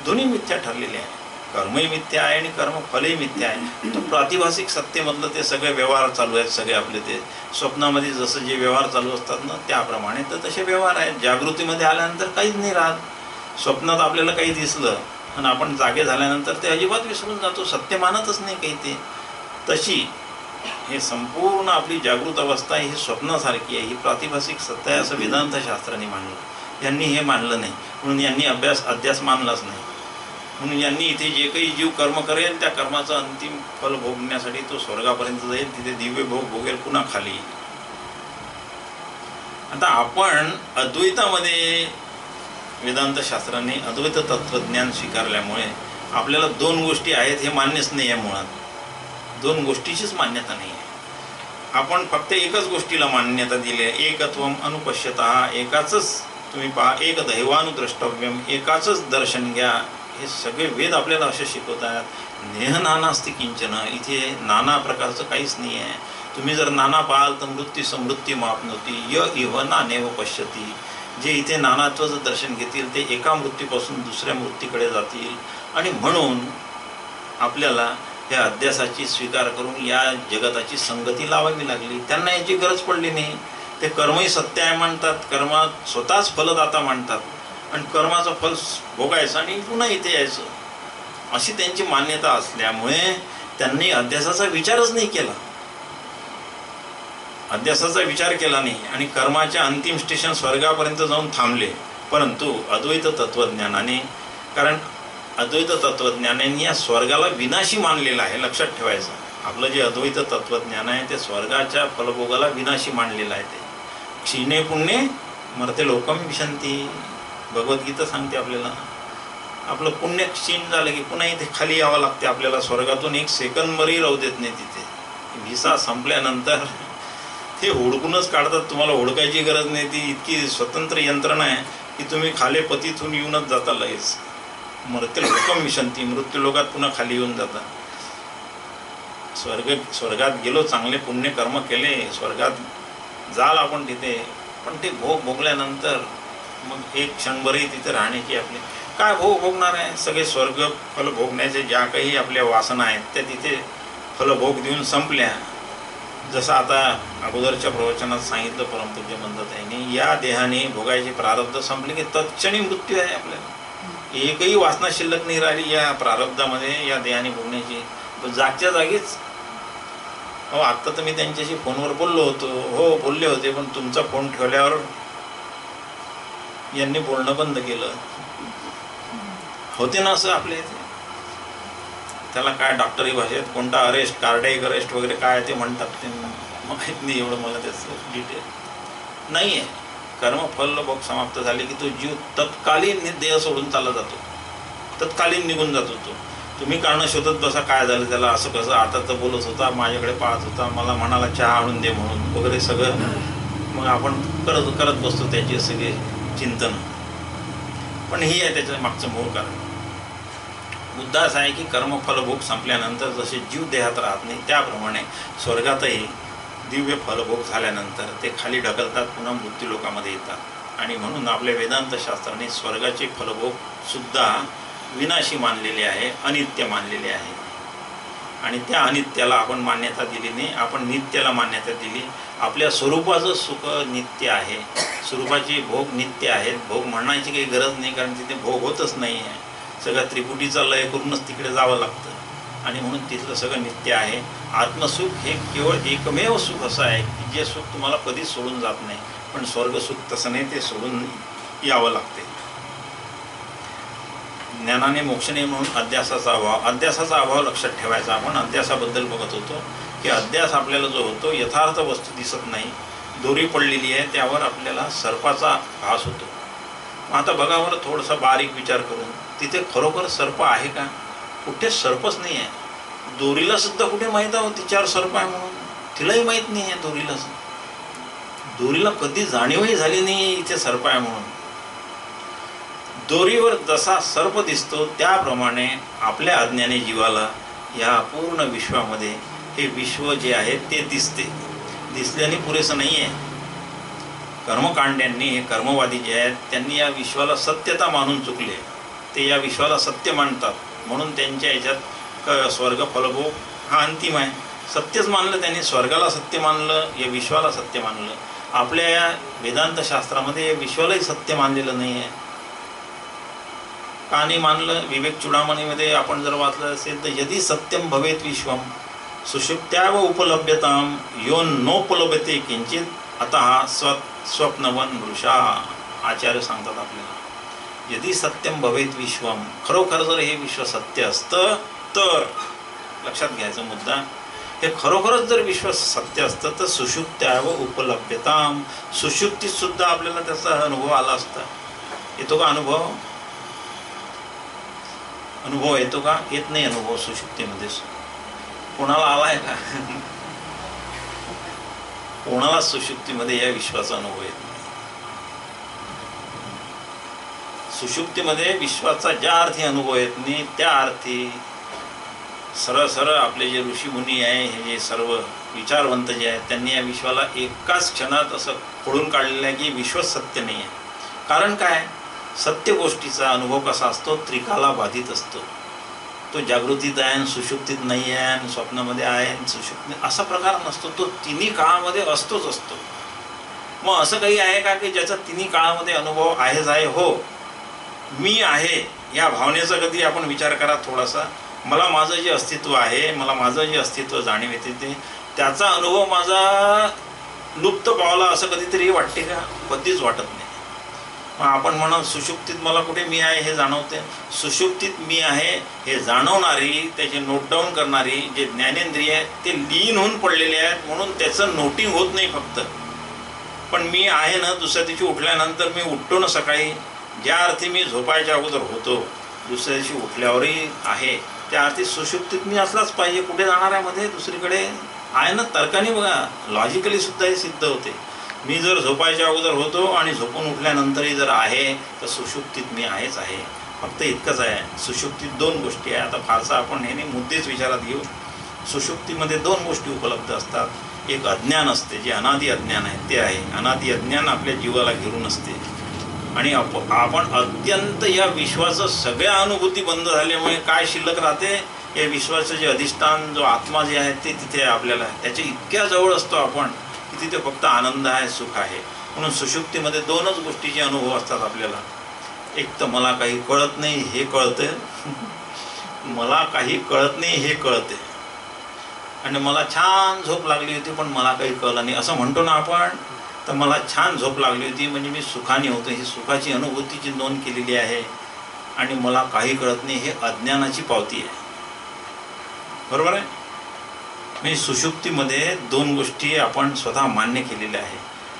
दोन्ही मिथ्या ठरलेले आहे. कर्मही मिथ्या आहे आणि कर्मफलही मिथ्या आहे. तो प्रातिभासिक सत्तेमधलं ते सगळे व्यवहार चालू आहेत. सगळे आपले ते स्वप्नामध्ये जसं जे व्यवहार चालू असतात ना त्याप्रमाणे तर तसे व्यवहार आहेत. जागृतीमध्ये आल्यानंतर काहीच नाही राहत. स्वप्नात आपल्याला काही दिसलं आणि आपण जागे झाल्यानंतर ते अजिबात विसरून जातो. सत्य मानतच नाही काही ते. तशी हे संपूर्ण आपली जागृत अवस्था ही स्वप्नासारखी आहे. ही प्रातिभासिक सत्य आहे असं वेदांत शास्त्राने मानलं. यांनी हे मानलं नाही म्हणून यांनी अध्यास मानलाच नाही. म्हणून यांनी इथे जे काही जीव कर्म करेल त्या कर्माचं अंतिम फल भोगण्यासाठी तो स्वर्गापर्यंत जाईल. तिथे दिव्य भोग भोगेल पुन्हा खाली. आता आपण अद्वैतामध्ये वेदांत शास्त्राने अद्वैत तत्त्वज्ञान स्वीकारल्यामुळे आपल्याला दोन गोष्टी आहेत हे मान्यच नाही आहे मुळात. दोन गोष्टीचीच मान्यता नाही आहे. आपण फक्त एकच गोष्टीला मान्यता दिली आहे, एकत्वम अनुपश्यतः, एकाचंच तुम्ही पहा, एक दैवानुद्रष्टव्यम, एकाचंच दर्शन घ्या. हे सगळे वेद आपल्याला असे शिकवतात. नेह नानास्ति किंचन, इथे नाना प्रकारचं काहीच नाही आहे. तुम्ही जर नाना पाहाल तर मृत्यू समृत्ती मापनोती य इह नानेव पश्यती. जे इथे नानात्वाचं दर्शन घेतील ते एका मृत्यूपासून दुसऱ्या मृत्यूकडे जातील. आणि म्हणून आपल्याला या अध्यासाची स्वीकार करून या जगताची संगती लावावी लागली. त्यांना याची गरज पडली नाही. ते कर्मही सत्य आहे म्हणतात, कर्मात स्वतःच फलदाता मानतात, आणि कर्माचं फल भोगायचं आणि पुन्हा इथे यायचं, अशी त्यांची मान्यता असल्यामुळे त्यांनी अध्यासाचा विचारच नाही केला. अध्यासाचा विचार केला नाही आणि कर्माच्या अंतिम स्टेशन स्वर्गापर्यंत जाऊन थांबले. परंतु अद्वैत तत्त्वज्ञानाने, कारण अद्वैत तत्त्वज्ञानाने या स्वर्गाला विनाशी मानलेलं आहे. लक्षात ठेवायचं, आपलं जे अद्वैत तत्त्वज्ञान आहे ते स्वर्गाच्या फलभोगाला विनाशी मानलेलं आहे. ते क्षीणे पुण्ये मरते लोकम विशंती, भगवद्गीता सांगते आपल्याला. आपलं पुण्य क्षीण झालं की पुन्हा इथे खाली यावं लागते आपल्याला. स्वर्गातून एक सेकंदवरही राहू देत नाही तिथे. व्हिसा संपल्यानंतर ते हुडकूनच काढतात. तुम्हाला हुडकायची गरज नाही. ती इतकी स्वतंत्र यंत्रणा आहे की तुम्ही खाले पतीतून येऊनच जाता लगेच. मरते लोकम विशंती, मृत्यू लोकात पुन्हा खाली येऊन जाता. स्वर्गात गेलो, चांगले पुण्य कर्म केले, स्वर्गात जाल आपण तिथे. पण ते भोग भोगल्यानंतर मग एक क्षणभरही तिथे राहण्याची आपली काय भोग भोगणार आहे. सगळे स्वर्ग फल भोगण्याचे ज्या काही आपल्या वासना आहेत त्या तिथे फलभोग देऊन संपल्या. जसं आता अगोदरच्या प्रवचनात सांगितलं परमपूज्य म्हणतात आहे, या देहाने भोगायचे प्रारब्ध संपले की तत्क्षणी मृत्यू आहे. आपल्याला एकही वासना शिल्लक नाही राहिली या प्रारब्धामध्ये, या देहाने भोगण्याची. जागच्या जागीच. हो, आत्ता तर मी त्यांच्याशी फोनवर बोललो होतो. हो, बोलले होते, पण तुमचा फोन ठेवल्यावर यांनी बोलणं बंद केलं. होते ना असं आपल्या इथे. त्याला काय डॉक्टरी भाषेत कोणता अरेस्ट, कार्डियक अरेस्ट वगैरे काय ते म्हणतात, ते माहीत नाही एवढं मला त्याचं डिटेल नाही आहे. कर्मफल भोग समाप्त झाले की तो जीव तत्कालीन देह सोडून चालला जातो, तत्कालीन निघून जातो तो. तुम्ही कारणं शोधत बसा, काय झालं त्याला, असं कसं, आता तर बोलत होता, माझ्याकडे पाहत होता, मला म्हणाला चहा आणून दे म्हणून वगैरे सगळं. मग आपण करत बसतो त्याचे सगळे चिंतन. पण ही आहे त्याच्या मागचं मूळ कारण. मुद्दा असा आहे की कर्मफलभोग संपल्यानंतर जसे जीव देहात राहत नाही, त्याप्रमाणे स्वर्गातही दिव्य फलभोग झाल्यानंतर ते खाली ढकलतात, पुन्हा मृत्यूलोकामध्ये येतात. आणि म्हणून आपल्या वेदांत शास्त्राने स्वर्गाचे फलभोग सुद्धा विनाशी मानलेले आहे, अनित्य मानलेले आहे. आणि त्या अनित्याला आपण मान्यता दिली नाही, आपण नित्याला मान्यता दिली. आपल्या स्वरूपाचं सुख नित्य आहे, स्वरूपाचे भोग नित्य आहेत. भोग म्हणायची काही गरज नाही, कारण तिथे भोग होतच नाही आहे. सगळं त्रिपुटीचा लय करूनच तिकडे जावं लागतं. आणि म्हणून तिथलं सगळं नित्य आहे. आत्मसुख हे केवळ एकमेव सुख असं आहे की जे सुख तुम्हाला कधीच सोडून जात नाही. पण स्वर्गसुख तसं नाही, ते सोडून यावं लागते. ज्ञानाने मोक्ष नाही म्हणून अध्यासाचा अभाव. अध्यासाचा अभाव लक्षात ठेवायचा. आपण अध्यासाबद्दल बघत होतो की अध्यास आपल्याला जो होतो, यथार्थ वस्तू दिसत नाही, दोरी पडलेली आहे, त्यावर आपल्याला सर्पाचा भास होतो. आता बघा बरं, थोडासा बारीक विचार करून, तिथे खरोखर सर्प आहे का? कुठे सर्पच नाही आहे. दोरीला सुद्धा कुठे माहीत आहे तिच्यावर सर्प आहे म्हणून? तिलाही माहीत नाही आहे दोरीला. दोरीला कधी जाणीवही झाली नाही इथे सर्प आहे म्हणून. दोरीवर जसा सर्प दिसतो त्याप्रमाणे आपल्या अज्ञानी जीवाला या पूर्ण विश्वामध्ये हे विश्व जे आहे ते दिसते. दिसल्याने पुरेसं नाही आहे. कर्मकांड्यांनी, हे कर्मवादी जे आहेत, त्यांनी या विश्वाला सत्यता मानून चुकले. ते या विश्वाला सत्य मानतात म्हणून त्यांच्या याच्यात स्वर्ग फलभोग हा अंतिम आहे. सत्यच मानलं त्यांनी, स्वर्गाला सत्य मानलं, या विश्वाला सत्य मानलं. आपल्या या वेदांत शास्त्रामध्ये या विश्वालाही सत्य मानलेलं नाही आहे. का नाही मानलं? विवेक चूडामणीमध्ये आपण जर वाचलं असेल तर, यदि सत्यम भवेत विश्वम सुषुप्त्याव उपलभ्यताम यो नोपलभ्यते किंचित अतः स्वप्नवन मृषा. आचार्य सांगतात आपल्याला, यदि सत्यम भवेत विश्वम, खरोखर जर हे विश्व सत्य असतं तर, लक्षात घ्यायचा मुद्दा, हे खरोखरच जर विश्व सत्य असतं तर सुषुप्त्याव उपलभ्यताम, सुषुप्तीत सुद्धा आपल्याला त्याचा अनुभव आला असता. येतो का अनुभव? अनुभव येतो का? येत नाही अनुभव सुषुप्तीमध्ये. कोणाला आलाय का? कोणाला सुषुप्तीमध्ये या विश्वाचा अनुभव येत नाही. सुषुप्तीमध्ये विश्वाचा ज्या अर्थी अनुभव येत नाही त्या अर्थी सरळ सरळ आपले जे ऋषीमुनी आहे, हे जे सर्व विचारवंत जे आहेत, त्यांनी या विश्वाला एकाच क्षणात असं खोडून काढलेलं आहे की विश्व सत्य नाही आहे. कारण काय? सत्य गोष्टीचा अनुभव कसा असतो? त्रिकाला बाधित असतो. तो जागृतीत आहे आणि सुषुप्तीत नाही आहे, आणि स्वप्नामध्ये आहे आणि सुषुप्त असा प्रकार नसतो. तो तिन्ही काळामध्ये असतोच असतो. मग असं काही आहे का की ज्याचा तिन्ही काळामध्ये अनुभव आहेच आहे? हो, मी आहे या भावनेचा कधी आपण विचार करा थोडासा. मला माझं जे अस्तित्व आहे, मला माझं जे अस्तित्व जाणीव येते ते त्याचा अनुभव माझा लुप्त पावला असं कधीतरी वाटते का? कधीच वाटत नाही. मग आपण म्हणा सुषुप्तीत मला कुठे मी आहे हे जाणवते. सुषुप्तीत मी आहे हे जाणवणारी, त्याचे नोट डाऊन करणारी जे ज्ञानेंद्रिय आहेत ते लीन होऊन पडलेले आहेत, म्हणून त्याचं नोटिंग होत नाही फक्त. पण मी आहे ना, दुसऱ्या दिवशी उठल्यानंतर मी उठतो ना सकाळी, ज्या अर्थी मी झोपायच्या अगोदर होतो, दुसऱ्या दिवशी उठल्यावरही आहे, त्या अर्थी सुषुप्तीत मी असलाच पाहिजे. कुठे जाणार आहे मध्ये दुसरीकडे आहे ना? तर्काने बघा, लॉजिकली सुद्धा हे सिद्ध होते. मी जर झोपायच्या अगोदर होतो आणि झोपून उठल्यानंतरही जर आहे, तर सुषुप्तीत मी आहेच आहे. फक्त इतकंच आहे, सुषुप्तीत दोन गोष्टी आहे. आता फारसा आपण हे मुद्देच विचारात घेऊ. सुषुप्तीमध्ये दोन गोष्टी उपलब्ध असतात. एक अज्ञान असते, जे अनादि अज्ञान आहे ते आहे. अनादि अज्ञान आपल्या जीवाला घेरून असते, आणि आपण अत्यंत या विश्वाचं सगळ्या अनुभूती बंद झाल्यामुळे काय शिल्लक राहते? या विश्वाचं जे अधिष्ठान, जो आत्मा जे आहे ते तिथे आपल्याला त्याच्या इतक्या जवळ असतो आपण की तिथे फक्त आनंद आहे, सुख आहे. म्हणून सुषुप्तीमध्ये दोनच गोष्टीचे अनुभव असतात आपल्याला. एक तर मला काही कळत नाही हे कळते, मला काही कळत नाही हे कळते, आणि मला छान झोप लागली होती पण मला काही कळलं नाही असं म्हणतो ना आपण. तर मला छान झोप लागली होती म्हणजे मी सुखाने होतो, ही सुखाची अनुभूतीची नोंद केलेली आहे, आणि मला काही कळत नाही हे अज्ञानाची पावती आहे. बरोबर आहे? म्हणजे सुषुप्तीमध्ये दोन गोष्टी आपण स्वतः मान्य केलेल्या आहे.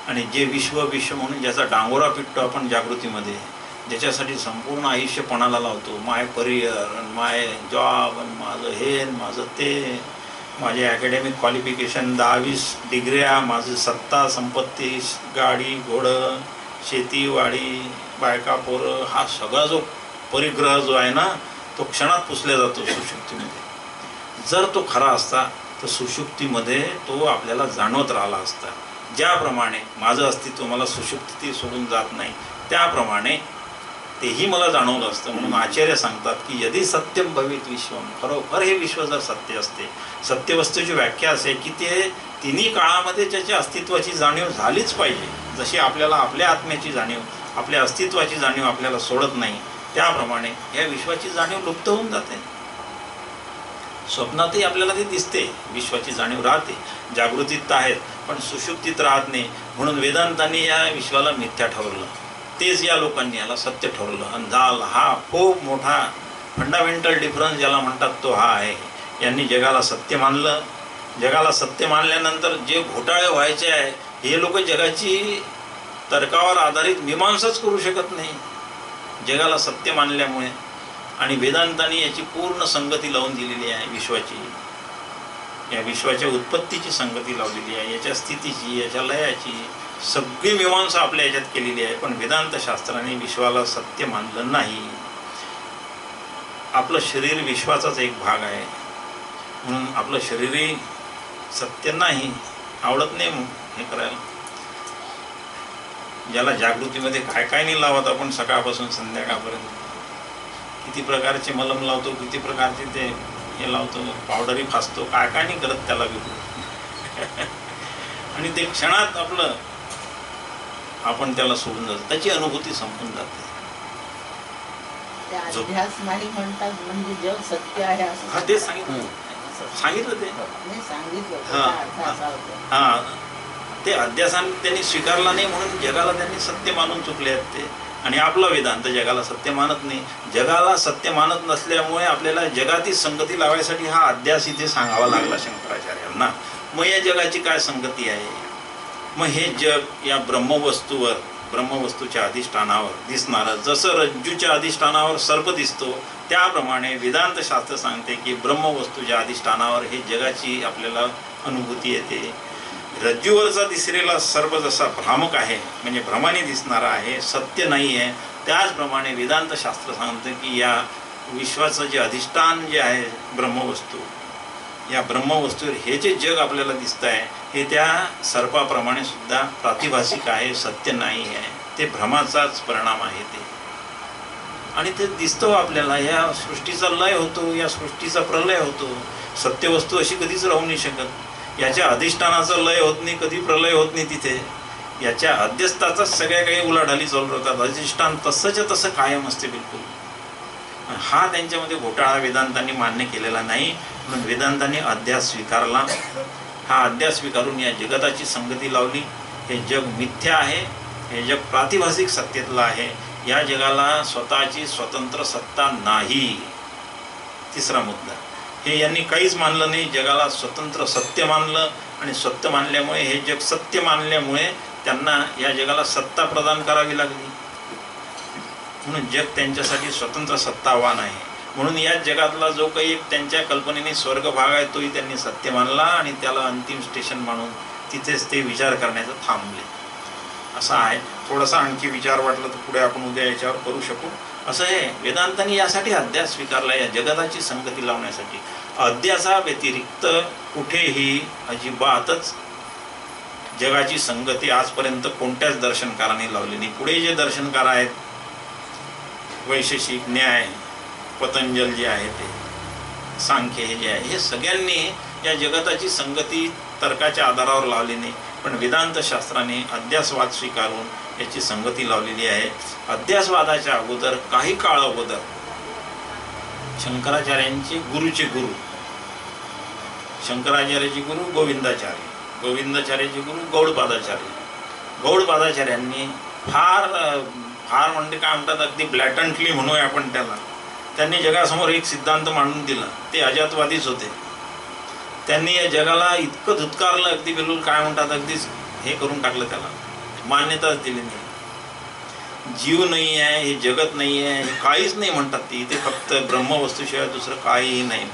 आणि जे विश्व म्हणून ज्याचा डांगोरा पिटतो आपण जागृतीमध्ये, ज्याच्यासाठी संपूर्ण आयुष्य पणाला लावतो, माय करिअर, माय जॉब, माझं हे, माझं ते, माझे ॲकॅडमिक क्वालिफिकेशन 10-20 डिग्र्या, माझी सत्ता संपत्ती, गाडी घोडं, शेती वाडी, बायका पोरं, हा सगळा जो परिग्रह जो आहे ना, तो क्षणात पुसला जातो सुषुप्तीमध्ये. जर तो खरा असता तर सुषुप्तीमध्ये तो आपल्याला जाणवत राहिला असता. ज्याप्रमाणे माझं अस्तित्व मला सुषुप्ती सोडून जात नाही, त्याप्रमाणे तेही मला जाणवलं असतं. म्हणून आचार्य सांगतात की यदि सत्यम भवित विश्वम, खरोखर हे विश्व जर सत्य असते, सत्यवस्तूची व्याख्या असे की ते तिन्ही काळामध्ये त्याच्या अस्तित्वाची जाणीव झालीच पाहिजे. जशी आपल्याला आपल्या आत्म्याची जाणीव, आपल्या अस्तित्वाची जाणीव आपल्याला सोडत नाही, त्याप्रमाणे या विश्वाची जाणीव लुप्त होऊन जाते. स्वप्नातही आपल्याला ते दिसते, विश्वाची जाणीव राहते, जागृतीत तर आहेत पण सुषुप्तीत राहत नाही. म्हणून वेदांतांनी या विश्वाला मिथ्या ठरवलं, तेच या लोकांनी याला सत्य ठरवलं. आणि झाला हा खूप मोठा फंडामेंटल डिफरन्स ज्याला म्हणतात तो हा आहे. यांनी जगाला सत्य मानलं, जगाला सत्य मानल्यानंतर जे घोटाळे व्हायचे आहे हे लोक जगाची तर्कावर आधारित मीमांसाच करू शकत नाही जगाला सत्य मानल्यामुळे. आणि वेदांतांनी याची पूर्ण संगती लावून दिलेली आहे विश्वाची, या विश्वाच्या उत्पत्तीची संगती लावलेली आहे, याच्या स्थितीची, याच्या लयाची सगळी मीमांसा आपल्या याच्यात केलेली आहे. पण वेदांत शास्त्राने विश्वाला सत्य मानलं नाही. आपलं शरीर विश्वाचाच एक भाग आहे, म्हणून आपलं शरीरही सत्य नाही, आवडत नाही हे करायला. ज्याला जागृतीमध्ये काय काय नाही लावत आपण सकाळपासून संध्याकाळपर्यंत, किती प्रकारचे मलम लावतो, किती प्रकारचे ते हे लावतो, पावडरही फासतो, काय काय नाही करत त्याला बिलकुल. आणि ते क्षणात आपलं आपण त्याला सोडून जातो, त्याची अनुभूती संपून जाते. अध्यास नाही म्हणतात म्हणजे जग सत्य आहे असं. हा ते सांगितलं ते हा ते अध्यासान त्यांनी स्वीकारला नाही म्हणून जगाला त्यांनी सत्य मानून चुकले आहेत ते. आणि आपला वेदांत जगाला सत्य मानत नाही. जगाला सत्य मानत नसल्यामुळे आपल्याला जगातील संगती लावायसाठी हा अध्यास इथे सांगावा लागला शंकराचार्यांना. मग या जगाची काय संगती आहे? मग हे जग या ब्रह्मवस्तूवर ब्रह्मवस्तूच्या अधिष्ठानावर दिसणारं, जसं रज्जूच्या अधिष्ठानावर सर्प दिसतो त्याप्रमाणे वेदांत शास्त्र सांगते की ब्रह्मवस्तूच्या अधिष्ठानावर हे जगाची आपल्याला अनुभूती येते. रज्जूवरचा दिसलेला सर्प जसा भ्रामक आहे, म्हणजे भ्रमाने दिसणारा आहे, सत्य नाही आहे, त्याचप्रमाणे वेदांत शास्त्र सांगतं की या विश्वाचं जे अधिष्ठान जे आहे ब्रह्मवस्तू, या ब्रह्मवस्तूवर हे जे जग आपल्याला दिसतं आहे हे त्या सर्पाप्रमाणे सुद्धा प्रातिभासिक आहे, सत्य नाही आहे, ते भ्रमाचाच परिणाम आहे ते. आणि ते दिसतो आपल्याला, या सृष्टीचा लय होतो, या सृष्टीचा प्रलय होतो. सत्यवस्तू अशी कधीच राहू नाही शकत. याच्या अधिष्ठानाचा लय होत नाही, कधी प्रलय होत नाही तिथे. याच्या अध्यस्थाचाच सगळ्या काही उलाढाली चालू राहतात. अधिष्ठान तसंच्या तसं कायम असते बिलकुल. हा त्यांच्यामध्ये घोटाळा वेदांतांनी मान्य केलेला नाही, म्हणून वेदांतांनी अध्यास स्वीकारला. हा अध्यास स्वीकारून या जगताची संगती लावली. हे जग मिथ्या आहे, हे जग प्रातिभासिक सत्तेतलं आहे, या जगाला स्वतःची स्वतंत्र सत्ता नाही. तिसरा मुद्दा, हे यांनी काहीच मानलं नाही, जगाला स्वतंत्र सत्य मानलं, आणि सत्य मानल्यामुळे हे जग सत्य मानल्यामुळे त्यांना या जगाला सत्ता प्रदान करावी लागली. म्हणून जग त्यांच्यासाठी स्वतंत्र सत्तावान आहे. म्हणून या जगातला जो काही एक त्यांच्या कल्पनेने स्वर्ग भाग आहे तोही त्यांनी सत्य मानला आणि त्याला अंतिम स्टेशन मानून तिथेच ते विचार करण्याचं थांबले. असं आहे. थोडासा आणखी विचार वाटला तर पुढे आपण उद्या याच्यावर करू शकू. असं आहे, वेदांतांनी यासाठी अध्यास स्वीकारला, या जगताची संगती लावण्यासाठी. अध्यासा व्यतिरिक्त कुठेही अजिबातच जगाची संगती आजपर्यंत कोणत्याच दर्शनकारांनी लावली नाही. पुढे जे दर्शनकार आहेत, वैशेषिक, न्याय, पतंजल जे आहे ते, सांख्य हे जे आहे, हे सगळ्यांनी या जगताची संगती तर्काच्या आधारावर लावली नाही, पण वेदांत शास्त्राने अध्यासवाद स्वीकारून याची संगती लावलेली आहे. अध्यासवादाच्या अगोदर, काही काळ अगोदर, शंकराचार्यांचे गुरुचे गुरु, शंकराचार्याचे गुरु गोविंदाचार्य, गोविंदाचार्याचे गुरु गौडपादाचार्य, गौडपादाचार्यांनी फार म्हणजे काय म्हणतात, अगदी ब्लॅटंटली म्हणूया आपण त्याला, त्यांनी जगासमोर एक सिद्धांत मांडून दिला. ते अजातवादीच होते. त्यांनी या जगाला इतकं धुतकारलं, अगदी बिलकुल काय म्हणतात, अगदीच हे करून टाकलं, त्याला मान्यताच दिली नाही. जीव नाही आहे, हे जगत नाही आहे, हे काहीच नाही म्हणतात ती. ते फक्त ब्रह्मवस्तूशिवाय दुसरं काहीही नाही.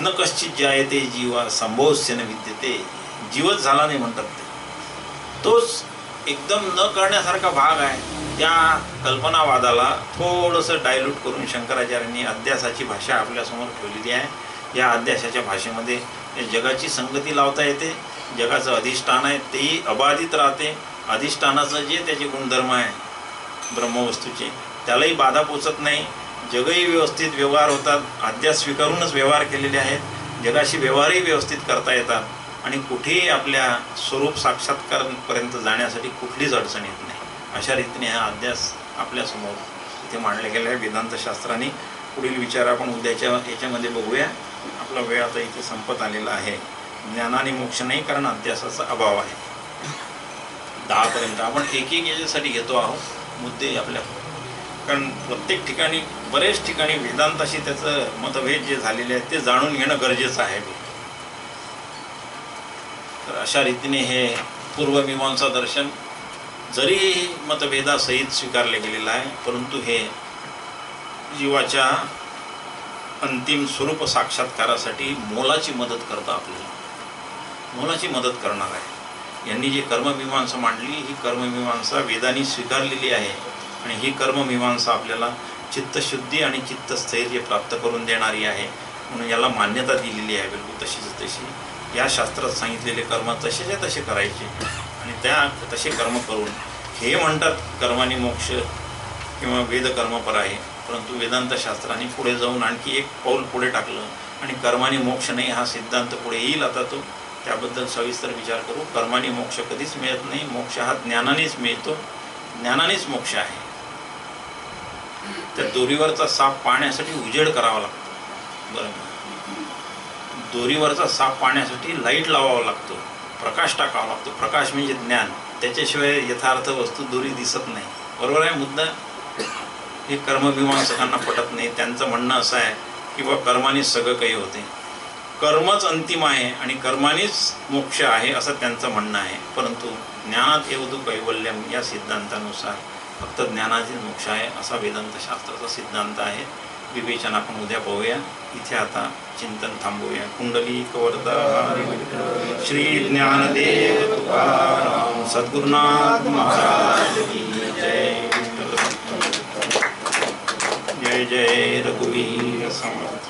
न कश्चित जायते जीवा संभोस्य न विद्यते, जीवच झाला नाही म्हणतात ते. तोच एकदम न करण्यासारखा भाग आहे. त्या कल्पनावादाला थोडंसं डायल्यूट करून शंकराचार्यांनी अध्यासाची भाषा आपल्यासमोर ठेवलेली आहे. या अध्यासाच्या भाषेमध्ये जगाची संगती लावता येते. जगाचं अधिष्ठान आहे तेही अबाधित राहते. अधिष्ठानाचं जे त्याचे गुणधर्म आहे ब्रह्मवस्तूचे, त्यालाही बाधा पोचत नाही. जगही व्यवस्थित व्यवहार होतात. अध्यास स्वीकारूनच व्यवहार केलेले आहेत. जगाशी व्यवहारही व्यवस्थित करता येतात आणि कुठेही आपल्या स्वरूप साक्षात्कारापर्यंत जाण्यासाठी कुठलीच अडचण येत नाही. अशा रीतीने हा अध्यास आपल्यासमोर इथे मांडला गेला आहे वेदांत शास्त्राने. पुढील विचार आपण उद्याच्या याच्यामध्ये बघूया. आपला वेळ आता इथे संपत आलेला आहे. ज्ञान आणि मोक्ष नाही, कारण अध्यासाचा अभाव आहे. 10 पर्यंत आपण एक याच्यासाठी घेतो आहोत मुद्दे आपल्या, कारण प्रत्येक ठिकाणी, बरेच ठिकाणी वेदांताशी त्याचं मतभेद जे झालेले आहेत ते जाणून घेणं गरजेचं आहे. तर अशा रीतीने हे पूर्वमीमांसा दर्शन जरी मतभेदासहित स्वीकारले गेलेलं आहे, परंतु हे जीवाच्या अंतिम स्वरूप साक्षात्कारासाठी मोलाची मदत करतं, आपल्याला मोलाची मदत करणार आहे. यांनी जी कर्ममीमांसा मांडली, ही कर्ममीमांसा वेदांनी स्वीकारलेली आहे आणि ही कर्ममीमांसा आपल्याला चित्तशुद्धी आणि चित्तस्थैर्य प्राप्त करून देणारी आहे. म्हणून याला मान्यता दिलेली आहे बिलकुल तशीच तशी. या शास्त्रात सांगितलेले कर्म तसेच्या तसे करायचे आणि त्या तसे कर्म करून, हे म्हणतात कर्माने मोक्ष किंवा वेदकर्मपर आहे, परंतु वेदांत शास्त्राने पुढे जाऊन आणखी एक पाऊल पुढे टाकलं आणि कर्माने मोक्ष नाही हा सिद्धांत पुढे येईल. आता तो त्याबद्दल सविस्तर विचार करू. कर्माने मोक्ष कधीच मिळत नाही. मोक्ष हा ज्ञानानेच मिळतो. ज्ञानानेच मोक्ष आहे. त्या दोरीवरचा साप पाहण्यासाठी उजेड करावा लागतो. बरोबर, दोरीवरचा साप पाहण्यासाठी लाईट लावावा लागतो, प्रकाश टाकावा लागतो. प्रकाश म्हणजे ज्ञान. त्याच्याशिवाय यथार्थ वस्तू दोरी दिसत नाही. बरोबर आहे मुद्दा. हे कर्ममीमांसकांना पटत नाही. त्यांचं म्हणणं असं आहे की बा कर्माने सगळं काही होते. कर्मच अंतिम आहे आणि कर्मानेच मोक्ष आहे असं त्यांचं म्हणणं आहे. परंतु ज्ञानात एवढं कैवल्यम या सिद्धांतानुसार फक्त ज्ञानाचेच मोक्ष आहे असा वेदांत शास्त्राचा सिद्धांत आहे. विवेचन आपण उद्या पाहूया. इथे आता चिंतन थांबवूया. कुंडली कवरदा श्री ज्ञानदेव तुकाराम सद्गुरुनाथ महाराज की जय. जय जय रघुवीर समर्थ.